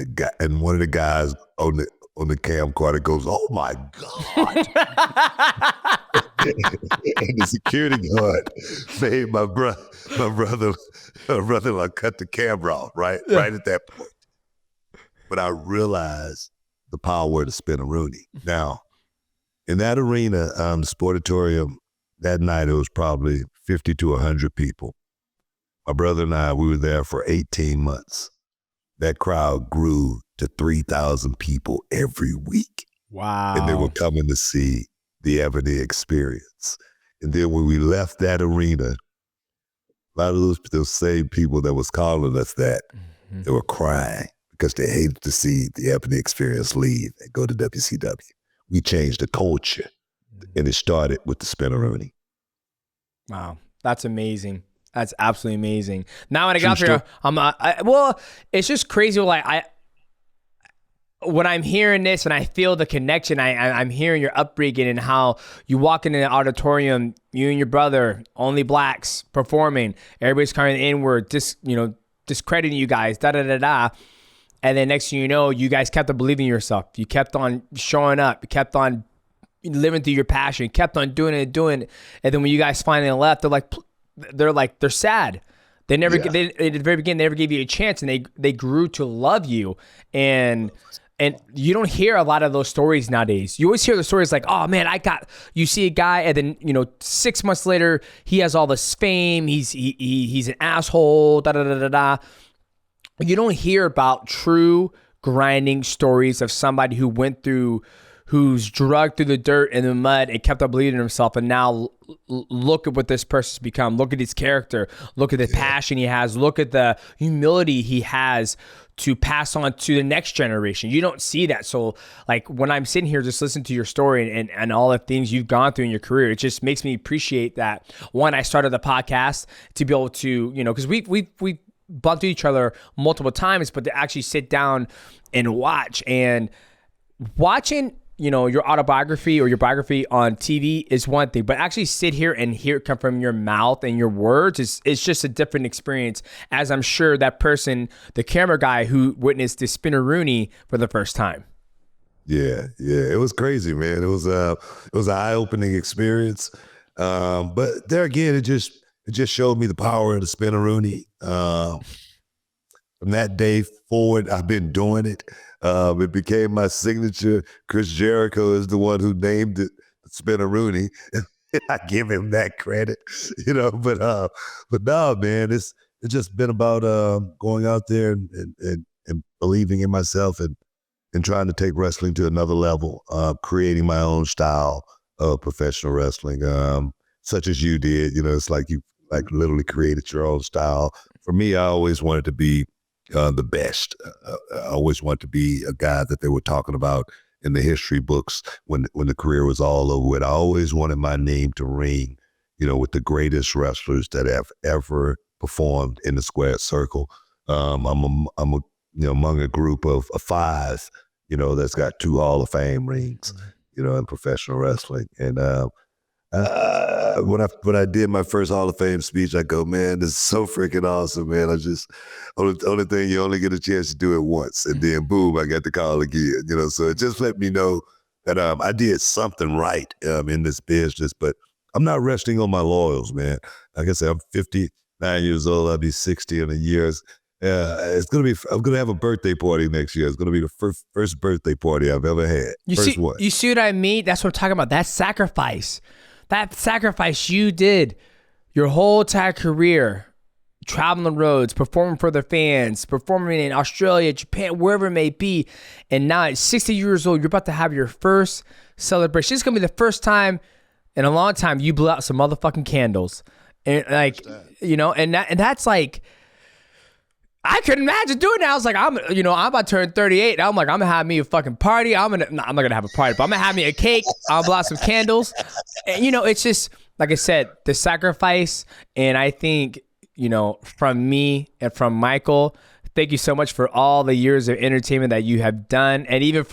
[SPEAKER 2] one of the guys on the camcorder goes, "Oh my God." And the security guard made my brother-in-law cut the camera off, right at that point. But I realized the power of the Spinaroonie. Now, in that arena, the sportatorium, that night it was probably 50 to 100 people. My brother and I, we were there for 18 months. That crowd grew to 3,000 people every week.
[SPEAKER 1] Wow.
[SPEAKER 2] And they were coming to see the Ebony Experience. And then when we left that arena, a lot of those same people that was calling us that, they were crying because they hated to see the Ebony Experience leave and go to WCW. We changed the culture, and it started with the Spinaroonie.
[SPEAKER 1] Wow, that's amazing. That's absolutely amazing. Now when I got here, well, it's just crazy. Like when I'm hearing this and I feel the connection, I'm hearing your upbringing and how you walk into the auditorium, you and your brother, only blacks performing, everybody's coming inward, discrediting you guys, da-da-da-da. And then next thing you know, you guys kept on believing in yourself. You kept on showing up. You kept on living through your passion. You kept on doing it. And then when you guys finally left, they're sad. They never, at the very beginning, they never gave you a chance, and they grew to love you. And you don't hear a lot of those stories nowadays. You always hear the stories like, oh man, you see a guy, and then 6 months later, he has all this fame. He's an asshole. Da da da da da. You don't hear about true grinding stories of somebody who's drugged through the dirt and the mud and kept on believing in himself. And now look at what this person's become. Look at his character. Look at the passion he has. Look at the humility he has to pass on to the next generation. You don't see that. So like when I'm sitting here, just listening to your story and all the things you've gone through in your career, it just makes me appreciate that. One, I started the podcast to be able to, because we bumped into each other multiple times, but to actually sit down and watching, your autobiography or your biography on TV is one thing, but actually sit here and hear it come from your mouth and your words is just a different experience, as I'm sure that person, the camera guy who witnessed the Spinaroonie for the first time.
[SPEAKER 2] Yeah. It was crazy, man. It was an eye-opening experience. But there again, it just showed me the power of the Spinaroonie. From that day forward, I've been doing it. It became my signature. Chris Jericho is the one who named it Spinaroonie. I give him that credit, But no, man, it's just been about going out there and believing in myself and trying to take wrestling to another level, creating my own style of professional wrestling, such as you did. It's like you literally created your own style. For me, I always wanted to be the best. I always wanted to be a guy that they were talking about in the history books when the career was all over with. I always wanted my name to ring, with the greatest wrestlers that have ever performed in the squared circle. I'm among a group of five, that's got 2 Hall of Fame rings, in professional wrestling. And When I did my first Hall of Fame speech, I go, man, this is so freaking awesome, man. Only thing, you only get a chance to do it once, and then boom, I got the call again. So it just let me know that I did something right in this business. But I'm not resting on my laurels, man. Like I said, I'm 59 years old. I'll be 60 in a year. I'm gonna have a birthday party next year. It's gonna be the first birthday party I've ever had.
[SPEAKER 1] You see what I mean? That's what I'm talking about. That sacrifice you did your whole entire career, traveling the roads, performing for the fans, performing in Australia, Japan, wherever it may be. And now at 60 years old, you're about to have your first celebration. This is gonna be the first time in a long time you blew out some motherfucking candles, and and that's like. I couldn't imagine doing that. I was like, I'm about to turn 38. I'm like, I'm gonna have me a fucking party. I'm not gonna have a party, but I'm gonna have me a cake. I'll blow out some candles. And it's just like I said, the sacrifice. And I think, from me and from Michael, thank you so much for all the years of entertainment that you have done. And even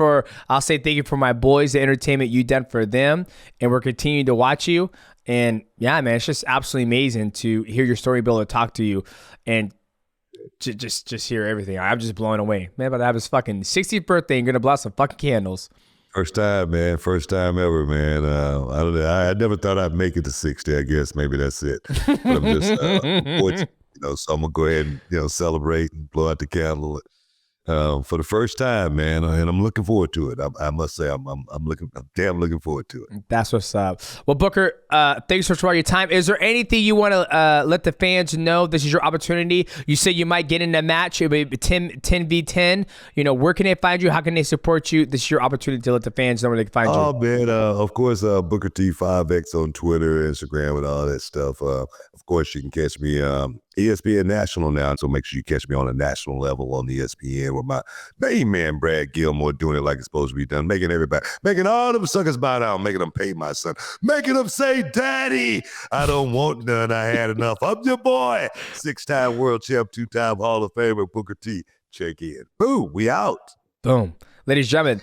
[SPEAKER 1] I'll say thank you for my boys, the entertainment you've done for them. And we're continuing to watch you. And yeah, man, it's just absolutely amazing to hear your story, be able to talk to you, and just hear everything. I'm just blown away. Man, about to have his fucking 60th birthday and gonna blow some fucking candles.
[SPEAKER 2] First time, man. First time ever, man. I never thought I'd make it to 60. I guess maybe that's it. But I'm just fortunate, so I'm gonna go ahead and celebrate and blow out the candle for the first time, man. And I'm looking forward to it. I must say, I'm damn looking forward to it.
[SPEAKER 1] That's what's up. Well, Booker, thanks so much for your time. Is there anything you want to let the fans know? This is your opportunity. You say you might get in a match. It'll be 10v10. Where can they find you? How can they support you? This is your opportunity to let the fans know where they can find you.
[SPEAKER 2] Oh, man. Of course, Booker T 5X on Twitter, Instagram, and all that stuff. Of course, you can catch me ESPN National now, so make sure you catch me on a national level on ESPN with my main man, Brad Gilmore, doing it like it's supposed to be done, making all them suckers bow down, making them pay my son, making them say, Daddy, I don't want none, I had enough. I'm your boy, 6-time world champ, 2-time Hall of Famer, Booker T. Check in. Boom, we out.
[SPEAKER 1] Boom. Ladies and gentlemen,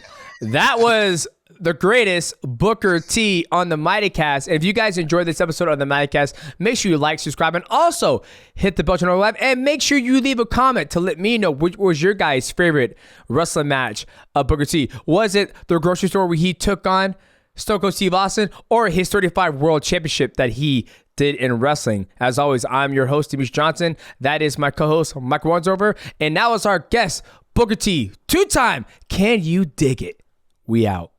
[SPEAKER 1] that was the greatest Booker T on the MightyCast. And if you guys enjoyed this episode of the MightyCast, make sure you like, subscribe, and also hit the bell to notify, and make sure you leave a comment to let me know which was your guys' favorite wrestling match of Booker T. Was it the grocery store where he took on Stone Cold Steve Austin, or his 35 World Championship that he did in wrestling? As always, I'm your host, Demetrious Johnson. That is my co-host, Mike Wansover. And now is our guest, Booker T, 2-time. Can you dig it? We out.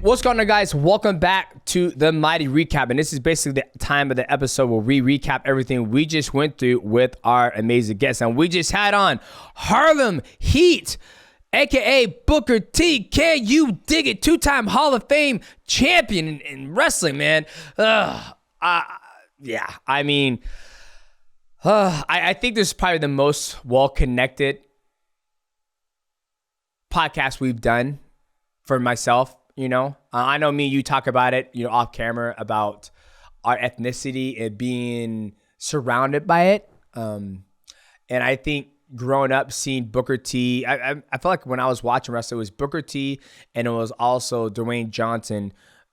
[SPEAKER 1] What's going on, guys? Welcome back to the MightyRecap, and this is basically the time of the episode where we recap everything we just went through with our amazing guests. And we just had on Harlem Heat, aka Booker T. Can you dig it? 2-time Hall of Fame champion in wrestling, man. I think this is probably the most well-connected podcast we've done for myself. I know me and you talk about it, off camera, about our ethnicity and being surrounded by it. And I think growing up, seeing Booker T, I feel like when I was watching wrestling, it was Booker T and it was also Dwayne Johnson,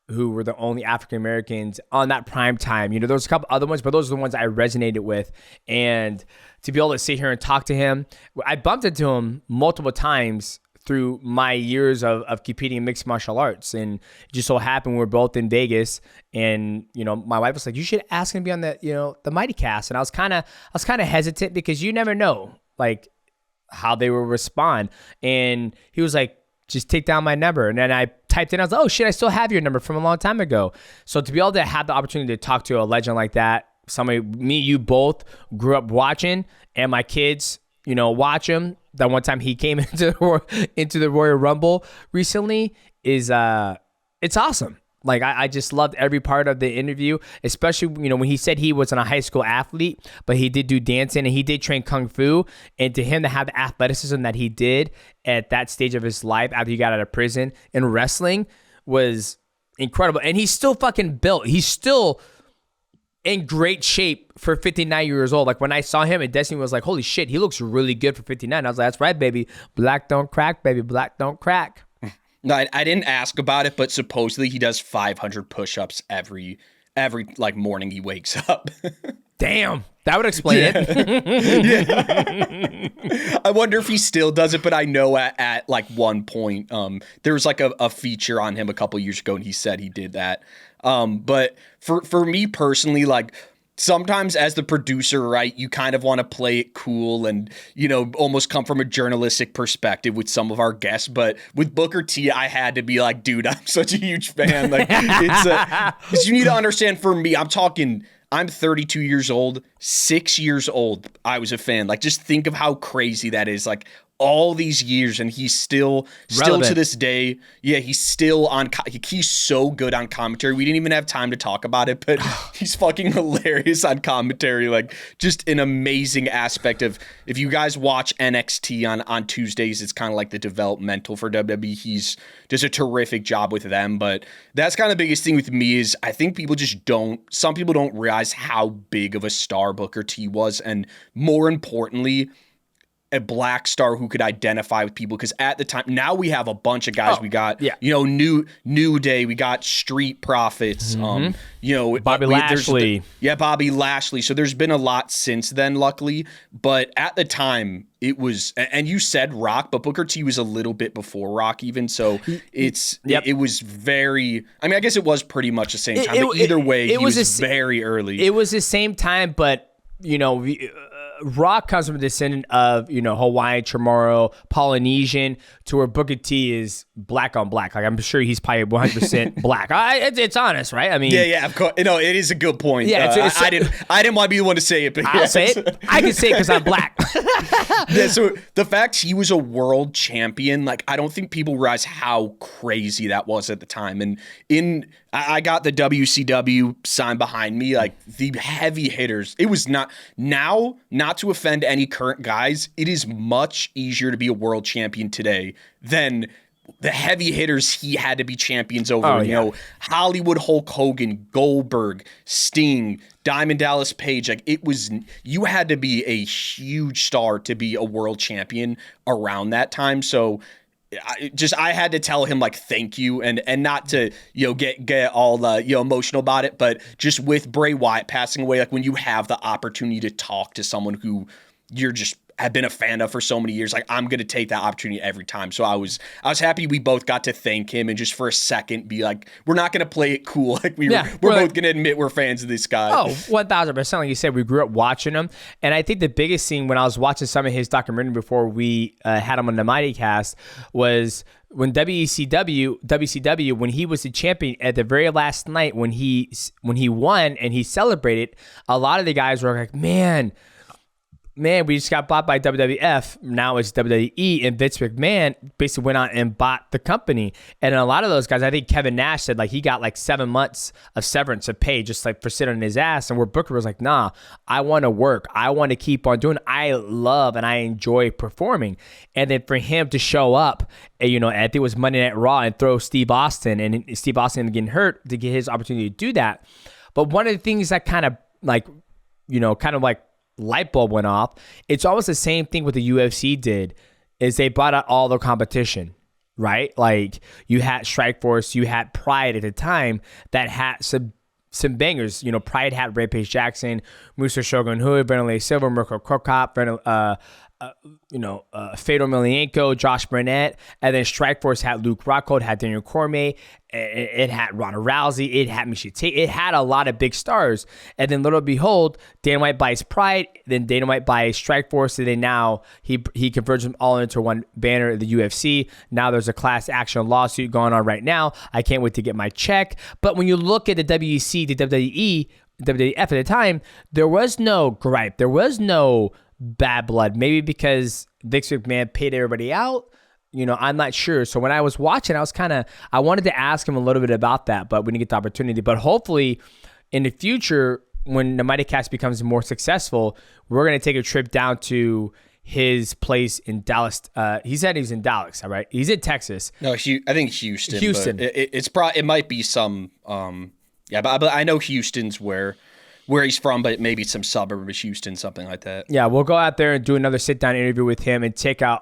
[SPEAKER 1] who were the only African Americans on that prime time. There was a couple other ones, but those are the ones I resonated with. And to be able to sit here and talk to him, I bumped into him multiple times through my years of competing in mixed martial arts. And it just so happened we're both in Vegas, and my wife was like, you should ask him to be on the the MightyCast. And I was kind of hesitant, because you never know like how they will respond. And he was like, just take down my number. And then I typed in, I was like, oh shit, I still have your number from a long time ago. So to be able to have the opportunity to talk to a legend like that, somebody you both grew up watching, and my kids watch him. That one time he came into the Royal Rumble recently it's awesome. Like I just loved every part of the interview, especially when he said he wasn't a high school athlete, but he did do dancing and he did train kung fu. And to him to have the athleticism that he did at that stage of his life after he got out of prison in wrestling was incredible. And he's still fucking built. He's still in great shape for 59 years old. Like when I saw him, and Destiny was like, holy shit, he looks really good for 59. I was like, that's right, baby. Black don't crack, baby. Black don't crack.
[SPEAKER 4] No, I didn't ask about it, but supposedly he does 500 push-ups every like morning he wakes up.
[SPEAKER 1] Damn, that would explain it.
[SPEAKER 4] Yeah. I wonder if he still does it, but I know at like one point, there was like a feature on him a couple years ago, and he said he did that. But for me personally, like, sometimes as the producer, right, you kind of want to play it cool and, you know, almost come from a journalistic perspective with some of our guests. But with Booker T, I had to be like, dude, I'm such a huge fan. Like, it's because you need to understand, for me, I'm 32 years old, 6 years old, I was a fan. Like, just think of how crazy that is. Like, all these years, and he's still
[SPEAKER 1] relevant
[SPEAKER 4] to this day. Yeah, he's still on. He's so good on commentary. We didn't even have time to talk about it, but he's fucking hilarious on commentary. Like, just an amazing aspect of. If you guys watch NXT on Tuesdays, it's kind of like the developmental for WWE. He's does a terrific job with them. But that's kind of the biggest thing with me is I think people just don't. Some people don't realize how big of a star Booker T was, and more importantly, a black star who could identify with people. Because at the time, now we have a bunch of guys. We got, you know, New Day. We got Street Profits. You know,
[SPEAKER 1] Bobby Lashley.
[SPEAKER 4] Bobby Lashley. So there's been a lot since then, luckily. But at the time, it was, and you said Rock, but Booker T was a little bit before Rock even. So it was very, I mean, I guess it was pretty much the same time. But either way, he was very early.
[SPEAKER 1] It was the same time, but, you know, Rock comes from a descendant of, you know, Hawaiian, Chamorro, Polynesian, to where Booker T is black on black. Like, I'm sure he's probably 100% black. It's honest, right? I mean,
[SPEAKER 4] yeah, of course. No, it is a good point. Yeah, I didn't want to be the one to say it, but
[SPEAKER 1] I'll say it. I can say it because I'm black.
[SPEAKER 4] Yeah. So the fact he was a world champion, like, I don't think people realize how crazy that was at the time. And I got the WCW sign behind me, like the heavy hitters. It was not to offend any current guys. It is much easier to be a world champion today than the heavy hitters he had to be champions over. You know, Hollywood Hulk Hogan, Goldberg, Sting, Diamond Dallas Page. Like, it was, you had to be a huge star to be a world champion around that time. So I had to tell him, like, thank you, and not to, you know, get all emotional about it, but just with Bray Wyatt passing away, like, when you have the opportunity to talk to someone who you're just have been a fan of for so many years, like, I'm gonna take that opportunity every time. So I was happy we both got to thank him and just for a second be like, we're not gonna play it cool, like we're both gonna admit we're fans of this guy.
[SPEAKER 1] Oh, 1,000%. Like you said, we grew up watching him, and I think the biggest thing when I was watching some of his documentary before we had him on the MightyCast was when WCW, when he was the champion at the very last night, when he won and he celebrated, a lot of the guys were like, man, we just got bought by WWF. Now it's WWE, and Vince McMahon basically went out and bought the company. And a lot of those guys, I think Kevin Nash said, like, he got like 7 months of severance of pay just like for sitting on his ass. And where Booker was like, nah, I want to work. I want to keep on doing it. I love and I enjoy performing. And then for him to show up, you know, I think it was Monday Night Raw, and throw Steve Austin, and Steve Austin getting hurt to get his opportunity to do that. But one of the things that kind of like, you know, kind of like light bulb went off, it's almost the same thing what the UFC did, is they brought out all their competition, right? Like, you had Strikeforce, you had Pride at the time that had some bangers. You know, Pride had Rampage Jackson, Musa Shogun Hood, Vanderlei Silva, Mirko Krokop, Fedor Emelianenko, Josh Burnett, and then Strikeforce had Luke Rockhold, had Daniel Cormier, it had Ronda Rousey, it had Miesha Tate, it had a lot of big stars. And then little behold, Dana White buys Pride, then Dana White buys Strikeforce, and then now he converts them all into one banner of the UFC. Now there's a class action lawsuit going on right now. I can't wait to get my check. But when you look at the WC, the WWE, WWF at the time, there was no gripe. There was no bad blood. Maybe because Vince McMahon paid everybody out. You know, I'm not sure. So when I was watching, I wanted to ask him a little bit about that, but we didn't get the opportunity. But hopefully in the future, when the MightyCast becomes more successful, we're going to take a trip down to his place in Dallas. He said he's in Dallas, all right? He's in Texas.
[SPEAKER 4] No, I think Houston. Houston. It might be some, but I know Houston's where he's from, but maybe some suburb of Houston, something like that.
[SPEAKER 1] Yeah, we'll go out there and do another sit-down interview with him and take a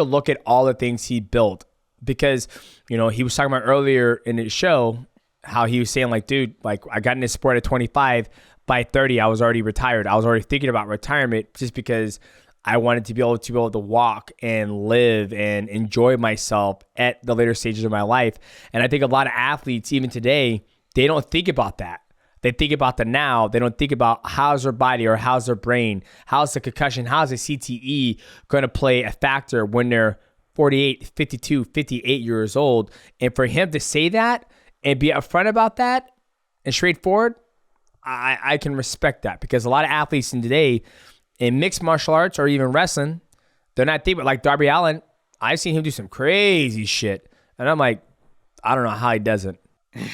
[SPEAKER 1] look at all the things he built because, he was talking about earlier in his show how he was saying, like, dude, like, I got in this sport at 25. By 30, I was already retired. I was already thinking about retirement just because I wanted to be able to walk and live and enjoy myself at the later stages of my life. And I think a lot of athletes, even today, they don't think about that. They think about the now. They don't think about how's their body or how's their brain, how's the concussion, how's the CTE going to play a factor when they're 48, 52, 58 years old. And for him to say that and be upfront about that and straightforward, I can respect that, because a lot of athletes in today in mixed martial arts or even wrestling, they're not thinking, like Darby Allin. I've seen him do some crazy shit. And I'm like, I don't know how he does it.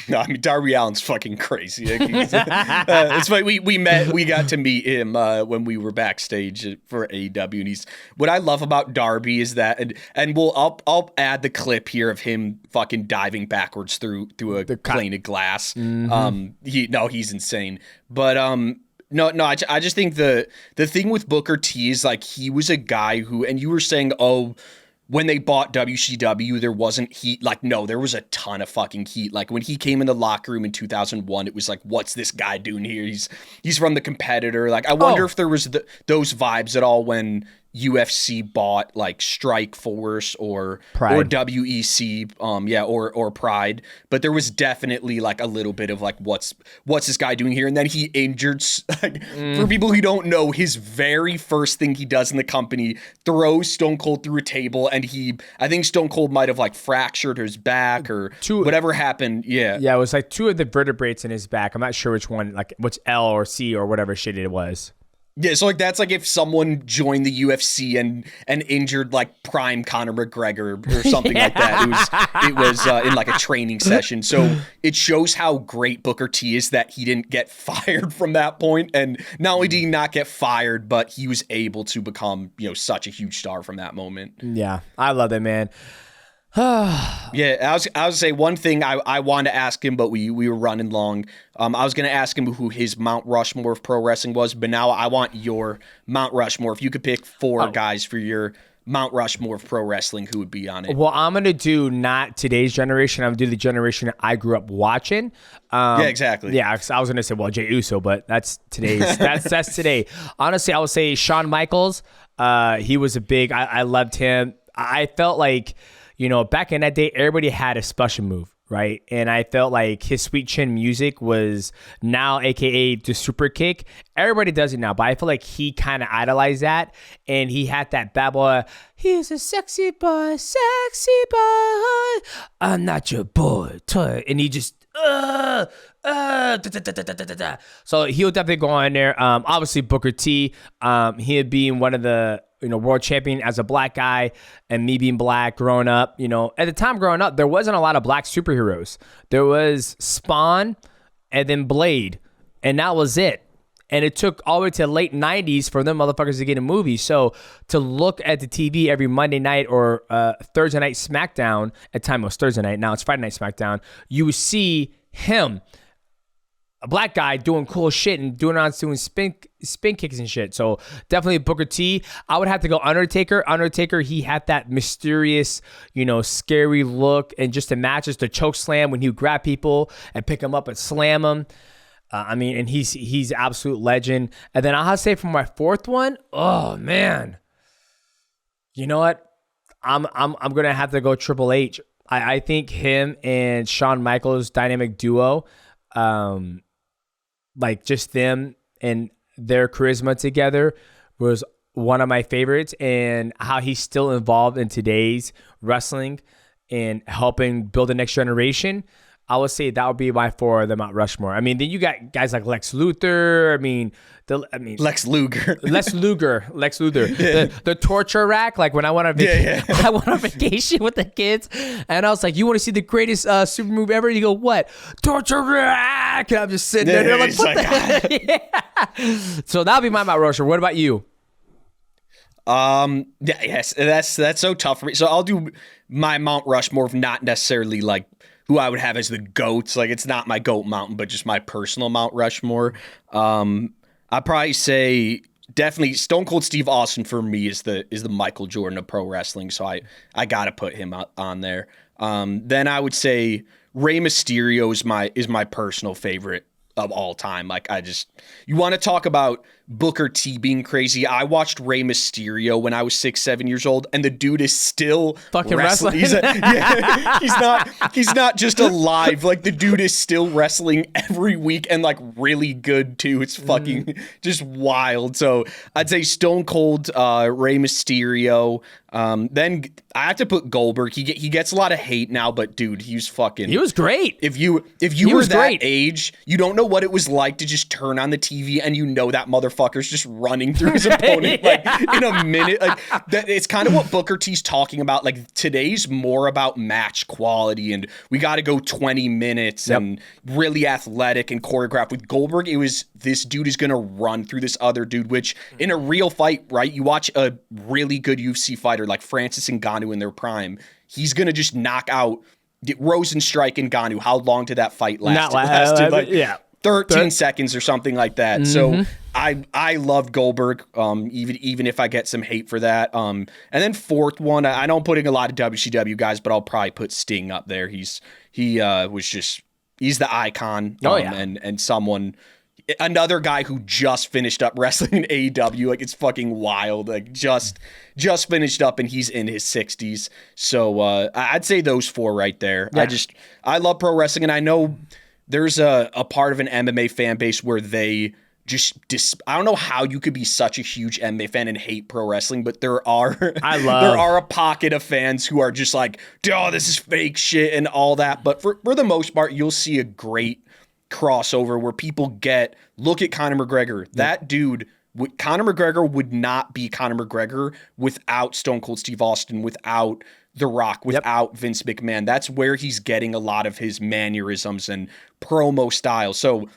[SPEAKER 4] No, I mean, Darby Allin's fucking crazy. It's funny, we got to meet him when we were backstage for AEW, and what I love about Darby is that, and I'll add the clip here of him fucking diving backwards through a plane of glass. Mm-hmm. He's insane. But I just think the thing with Booker T is, like, he was a guy who, and you were saying, when they bought WCW, there wasn't heat. Like, no, there was a ton of fucking heat. Like, when he came in the locker room in 2001, it was like, what's this guy doing here? He's from the competitor. Like, I wonder if there was those vibes at all when UFC bought, like, Strike Force or
[SPEAKER 1] Pride.
[SPEAKER 4] Or WEC, or Pride. But there was definitely, like, a little bit of, like, what's this guy doing here? And then he injured, for people who don't know, his very first thing he does in the company, throws Stone Cold through a table, and I think Stone Cold might have, like, fractured his back or whatever happened. Yeah.
[SPEAKER 1] Yeah, it was like 2 of the vertebrae in his back. I'm not sure which one, like which L or C or whatever shit it was.
[SPEAKER 4] Yeah, so, like, that's like if someone joined the UFC and injured, like, prime Conor McGregor or something like that. It was in, like, a training session. So it shows how great Booker T is that he didn't get fired from that point. And not only did he not get fired, but he was able to become, such a huge star from that moment.
[SPEAKER 1] Yeah, I love that, man.
[SPEAKER 4] Yeah, I was gonna say one thing I wanted to ask him, but we were running long. I was gonna ask him who his Mount Rushmore of pro wrestling was, but now I want your Mount Rushmore. If you could pick 4 guys for your Mount Rushmore of pro wrestling, who would be on it?
[SPEAKER 1] Well, I'm gonna do not today's generation. I'm gonna do the generation I grew up watching.
[SPEAKER 4] Yeah, exactly.
[SPEAKER 1] Yeah, I was gonna say, well, Jey Uso, but that's today's. that's today. Honestly, I would say Shawn Michaels. He was a big. I loved him. I felt like, back in that day, everybody had a special move, right? And I felt like his Sweet Chin music was now, AKA the super kick. Everybody does it now, but I feel like he kind of idolized that. And he had that bad boy, he's a sexy boy, I'm not your boy, toy. And he just, So he'll definitely go on there. Obviously Booker T, he being one of the, world champion as a black guy, and me being black growing up, at the time growing up, there wasn't a lot of black superheroes. There was Spawn and then Blade, and that was it. And it took all the way to the late 90s for them motherfuckers to get a movie. So to look at the TV every Monday night or Thursday night SmackDown, at the time it was Thursday night, now it's Friday night SmackDown, you would see him, a black guy, doing cool shit and doing spin kicks and shit. So definitely Booker T. I would have to go Undertaker. Undertaker, he had that mysterious, scary look, and just the matches, the choke slam when he would grab people and pick them up and slam them. And he's absolute legend. And then I'll have to say for my 4th one, oh man, you know what? I'm gonna have to go Triple H. I think him and Shawn Michaels dynamic duo, like just them and their charisma together was one of my favorites, and how he's still involved in today's wrestling and helping build the next generation. I would say that would be my 4 of the Mount Rushmore. I mean, then you got guys like Lex Luthor.
[SPEAKER 4] Lex Luger.
[SPEAKER 1] Yeah. The torture rack. Like when I went on I went on vacation with the kids, and I was like, "You want to see the greatest super move ever?" You go, "What? Torture rack?" And I'm just sitting there. They're like, "What the heck?" Yeah. So that'll be my Mount Rushmore. What about you?
[SPEAKER 4] Yes, that's so tough for me. So I'll do my Mount Rushmore of not necessarily like who I would have as the GOATs. Like, it's not my GOAT mountain, but just my personal Mount Rushmore. I'd probably say definitely Stone Cold Steve Austin for me is the Michael Jordan of pro wrestling. So I got to put him on there. Then I would say Rey Mysterio is my personal favorite of all time. Like you want to talk about Booker T being crazy. I watched Rey Mysterio when I was 6-7 years old, and the dude is still
[SPEAKER 1] fucking wrestling.
[SPEAKER 4] He's not just alive. Like the dude is still wrestling every week and like really good too. It's fucking just wild. So I'd say Stone Cold, Rey Mysterio. Then I have to put Goldberg. He gets a lot of hate now, but dude, he was
[SPEAKER 1] great.
[SPEAKER 4] If you were that age, you don't know what it was like to just turn on the TV and you know that motherfucker's just running through his opponent like in a minute. Like that, it's kind of what Booker T's talking about. Like today's more about match quality and we got to go 20 minutes and really athletic and choreographed. With Goldberg, it was this dude is gonna run through this other dude, which in a real fight, right? You watch a really good UFC fighter like Francis Ngannou in their prime, he's gonna just knock out Rosenstrike and Ngannou. How long did that fight last? It lasted like 13 seconds or something like that. So I love Goldberg, even if I get some hate for that. And then fourth one, I know I'm putting a lot of WCW guys, but I'll probably put Sting up there. He's the icon. And someone. Another guy who just finished up wrestling in AEW, like it's fucking wild. Like just finished up and he's in his 60s. So I'd say those four right there. Yeah. I love pro wrestling, and I know there's a part of an MMA fan base where they I don't know how you could be such a huge MMA fan and hate pro wrestling, but there are a pocket of fans who are just like, oh, this is fake shit and all that. But for the most part, you'll see a great crossover where people look at Conor McGregor. That dude, Conor McGregor would not be Conor McGregor without Stone Cold Steve Austin, without The Rock, without Vince McMahon. That's where he's getting a lot of his mannerisms and promo style. So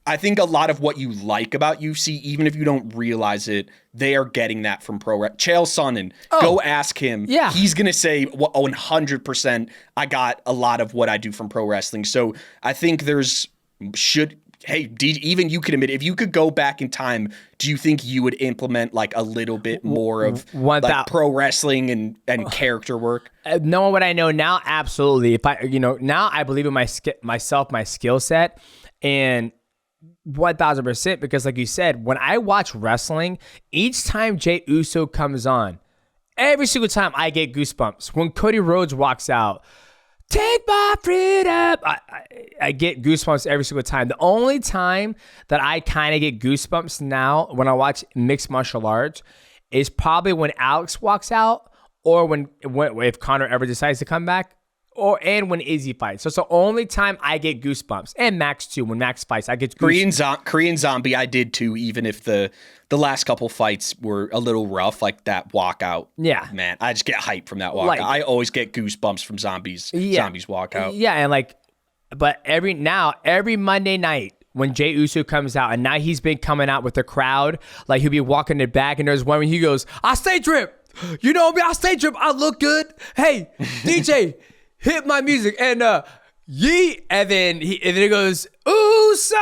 [SPEAKER 4] I think a lot of what you like about UFC, even if you don't realize it, they are getting that from pro wrestling. Chael Sonnen, go ask him. Yeah. He's going to say 100% I got a lot of what I do from pro wrestling. So I think even you could admit, if you could go back in time, do you think you would implement like a little bit more of like pro wrestling and character work?
[SPEAKER 1] Knowing what I know now, absolutely. If now I believe in my skill set, and 1000%, because like you said, when I watch wrestling, each time Jey Uso comes on, every single time I get goosebumps. When Cody Rhodes walks out, take my freedom, I get goosebumps every single time. The only time that I kind of get goosebumps now when I watch mixed martial arts is probably when Alex walks out, or if Conor ever decides to come back, and when Izzy fights. So it's the only time I get goosebumps. And Max too. When Max fights, I get goosebumps.
[SPEAKER 4] Korean Zombie, I did too, even if the last couple fights were a little rough, like that walkout. Yeah. Man, I just get hyped from that walkout. Like, I always get goosebumps from Zombies walkout.
[SPEAKER 1] Yeah, and but every Monday night when Jey Uso comes out, and now he's been coming out with the crowd, like he'll be walking it back, and there's one when he goes, I stay drip. You know me, I stay drip. I look good. Hey, DJ, hit my music, and yeet, and then he goes, Uso,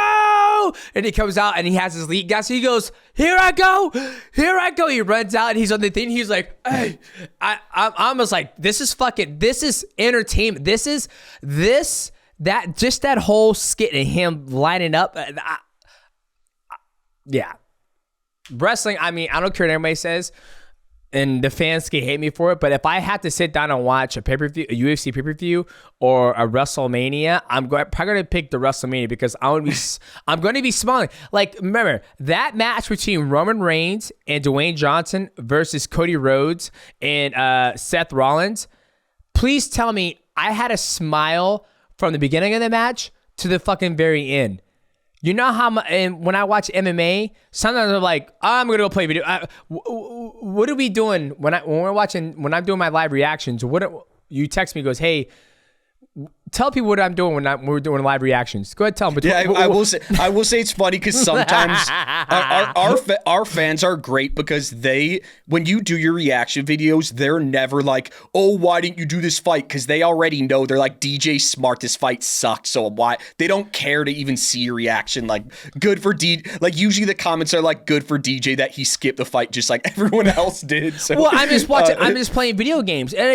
[SPEAKER 1] and he comes out and he has his lead guy, so he goes, here I go. He runs out and he's on the thing. He's like, hey, I'm almost like, this is entertainment. That whole skit and him lining up. Yeah, wrestling. I mean, I don't care what anybody says. And the fans can hate me for it, but if I had to sit down and watch a pay-per-view, a UFC pay-per-view, or a WrestleMania, I'm probably going to pick the WrestleMania, because I'm going to be smiling. Like, remember, that match between Roman Reigns and Dwayne Johnson versus Cody Rhodes and Seth Rollins, please tell me I had a smile from the beginning of the match to the fucking very end. You know how and when I watch MMA, sometimes I'm like, I'm gonna go play video. What are we doing when I'm doing my live reactions? You text me, goes, hey, tell people what I'm doing when we're doing live reactions. Go ahead, tell them.
[SPEAKER 4] Yeah, I will say it's funny because sometimes our fans are great because when you do your reaction videos, they're never like, oh, why didn't you do this fight? Because they already know. They're like, DJ Smart, this fight sucked, so why? They don't care to even see your reaction. Like, good for DJ. Like, usually the comments are like, good for DJ that he skipped the fight just like everyone else did. So,
[SPEAKER 1] well, I'm just watching. I'm just playing video games, and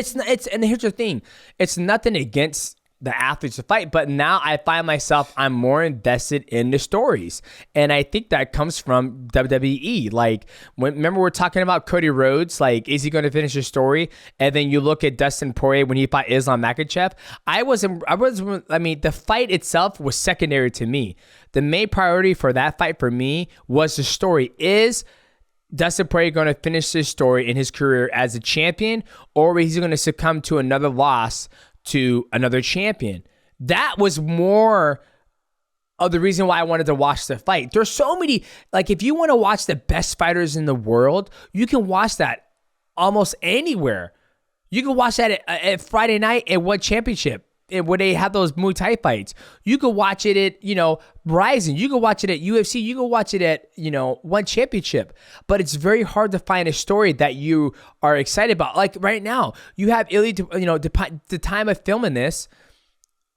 [SPEAKER 1] and here's the thing. It's nothing against the athletes to fight, but now I find myself, I'm more invested in the stories. And I think that comes from WWE. Like, remember we're talking about Cody Rhodes, like, is he going to finish his story? And then you look at Dustin Poirier when he fought Islam Makhachev. I mean, the fight itself was secondary to me. The main priority for that fight for me was the story. Is Dustin Poirier going to finish his story in his career as a champion, or is he going to succumb to another loss to another champion? That was more of the reason why I wanted to watch the fight. There's so many, like, if you want to watch the best fighters in the world, you can watch that almost anywhere. You can watch that at Friday night at One Championship, where they have those Muay Thai fights. You could watch it at, Rising. You could watch it at UFC. You could watch it at, One Championship. But it's very hard to find a story that you are excited about. Like right now, you have the time of filming this,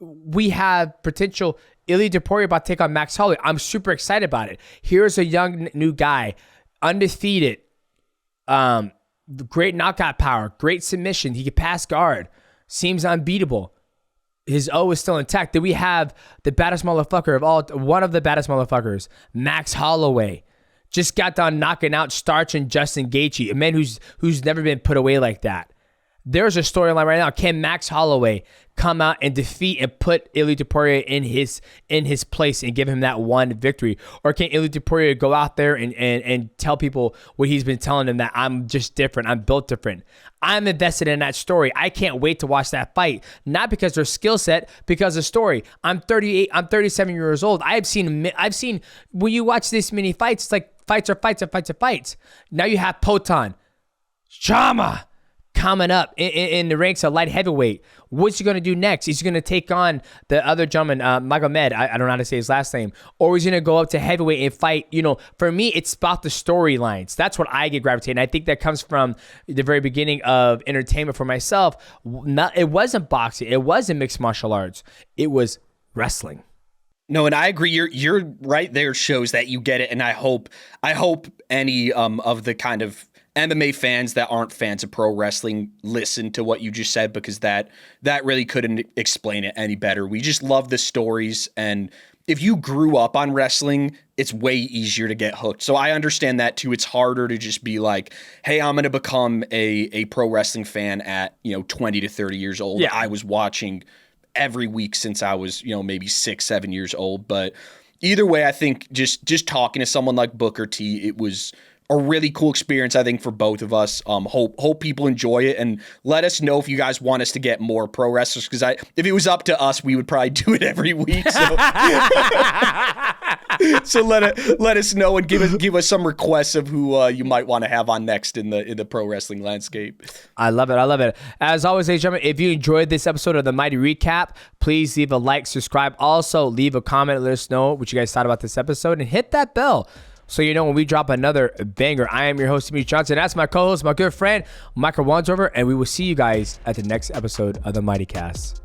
[SPEAKER 1] we have potential Ilia Topuria about to take on Max Holloway. I'm super excited about it. Here's a young new guy, undefeated, great knockout power, great submission. He can pass guard, seems unbeatable. His O is still intact. Then we have the baddest motherfucker of all, one of the baddest motherfuckers, Max Holloway. Just got done knocking out Starch and Justin Gaethje, a man who's never been put away like that. There's a storyline right now. Can Max Holloway come out and defeat and put Ilia Topuria in his place and give him that one victory? Or can Ilia Topuria go out there and tell people what he's been telling them, that I'm just different, I'm built different? I'm invested in that story. I can't wait to watch that fight. Not because their skill set, because of story. I'm 38, I'm 37 years old. I've seen when you watch this many fights, it's like fights are fights are fights are fights. Now you have Potan, Chama coming up in the ranks of light heavyweight. What's he going to do next? He's going to take on the other gentleman, Magomed. I don't know how to say his last name. Or he's going to go up to heavyweight and fight. For me, it's about the storylines. That's what I get gravitated. And I think that comes from the very beginning of entertainment for myself. It wasn't boxing. It wasn't mixed martial arts. It was wrestling.
[SPEAKER 4] No, and I agree. You're right there. Shows that you get it. And I hope any of the kind of MMA fans that aren't fans of pro wrestling listen to what you just said, because that really couldn't explain it any better. We just love the stories, and if you grew up on wrestling, it's way easier to get hooked. So I understand that too. It's harder to just be like, hey, I'm going to become a pro wrestling fan at 20 to 30 years old.
[SPEAKER 1] Yeah.
[SPEAKER 4] I was watching every week since I was maybe 6-7 years old. But either way, I think just talking to someone like Booker T, it was a really cool experience, I think, for both of us. Hope people enjoy it, and let us know if you guys want us to get more pro wrestlers, because if it was up to us, we would probably do it every week. So, so let us know and give us some requests of who you might want to have on next in the pro wrestling landscape.
[SPEAKER 1] I love it. As always, ladies and gentlemen, if you enjoyed this episode of the Mighty Recap, please leave a like, subscribe. Also, leave a comment. Let us know what you guys thought about this episode, and hit that bell so you know when we drop another banger. I am your host, Demetrious Johnson. That's my co-host, my good friend, Michael Wansover, and we will see you guys at the next episode of the MightyCast.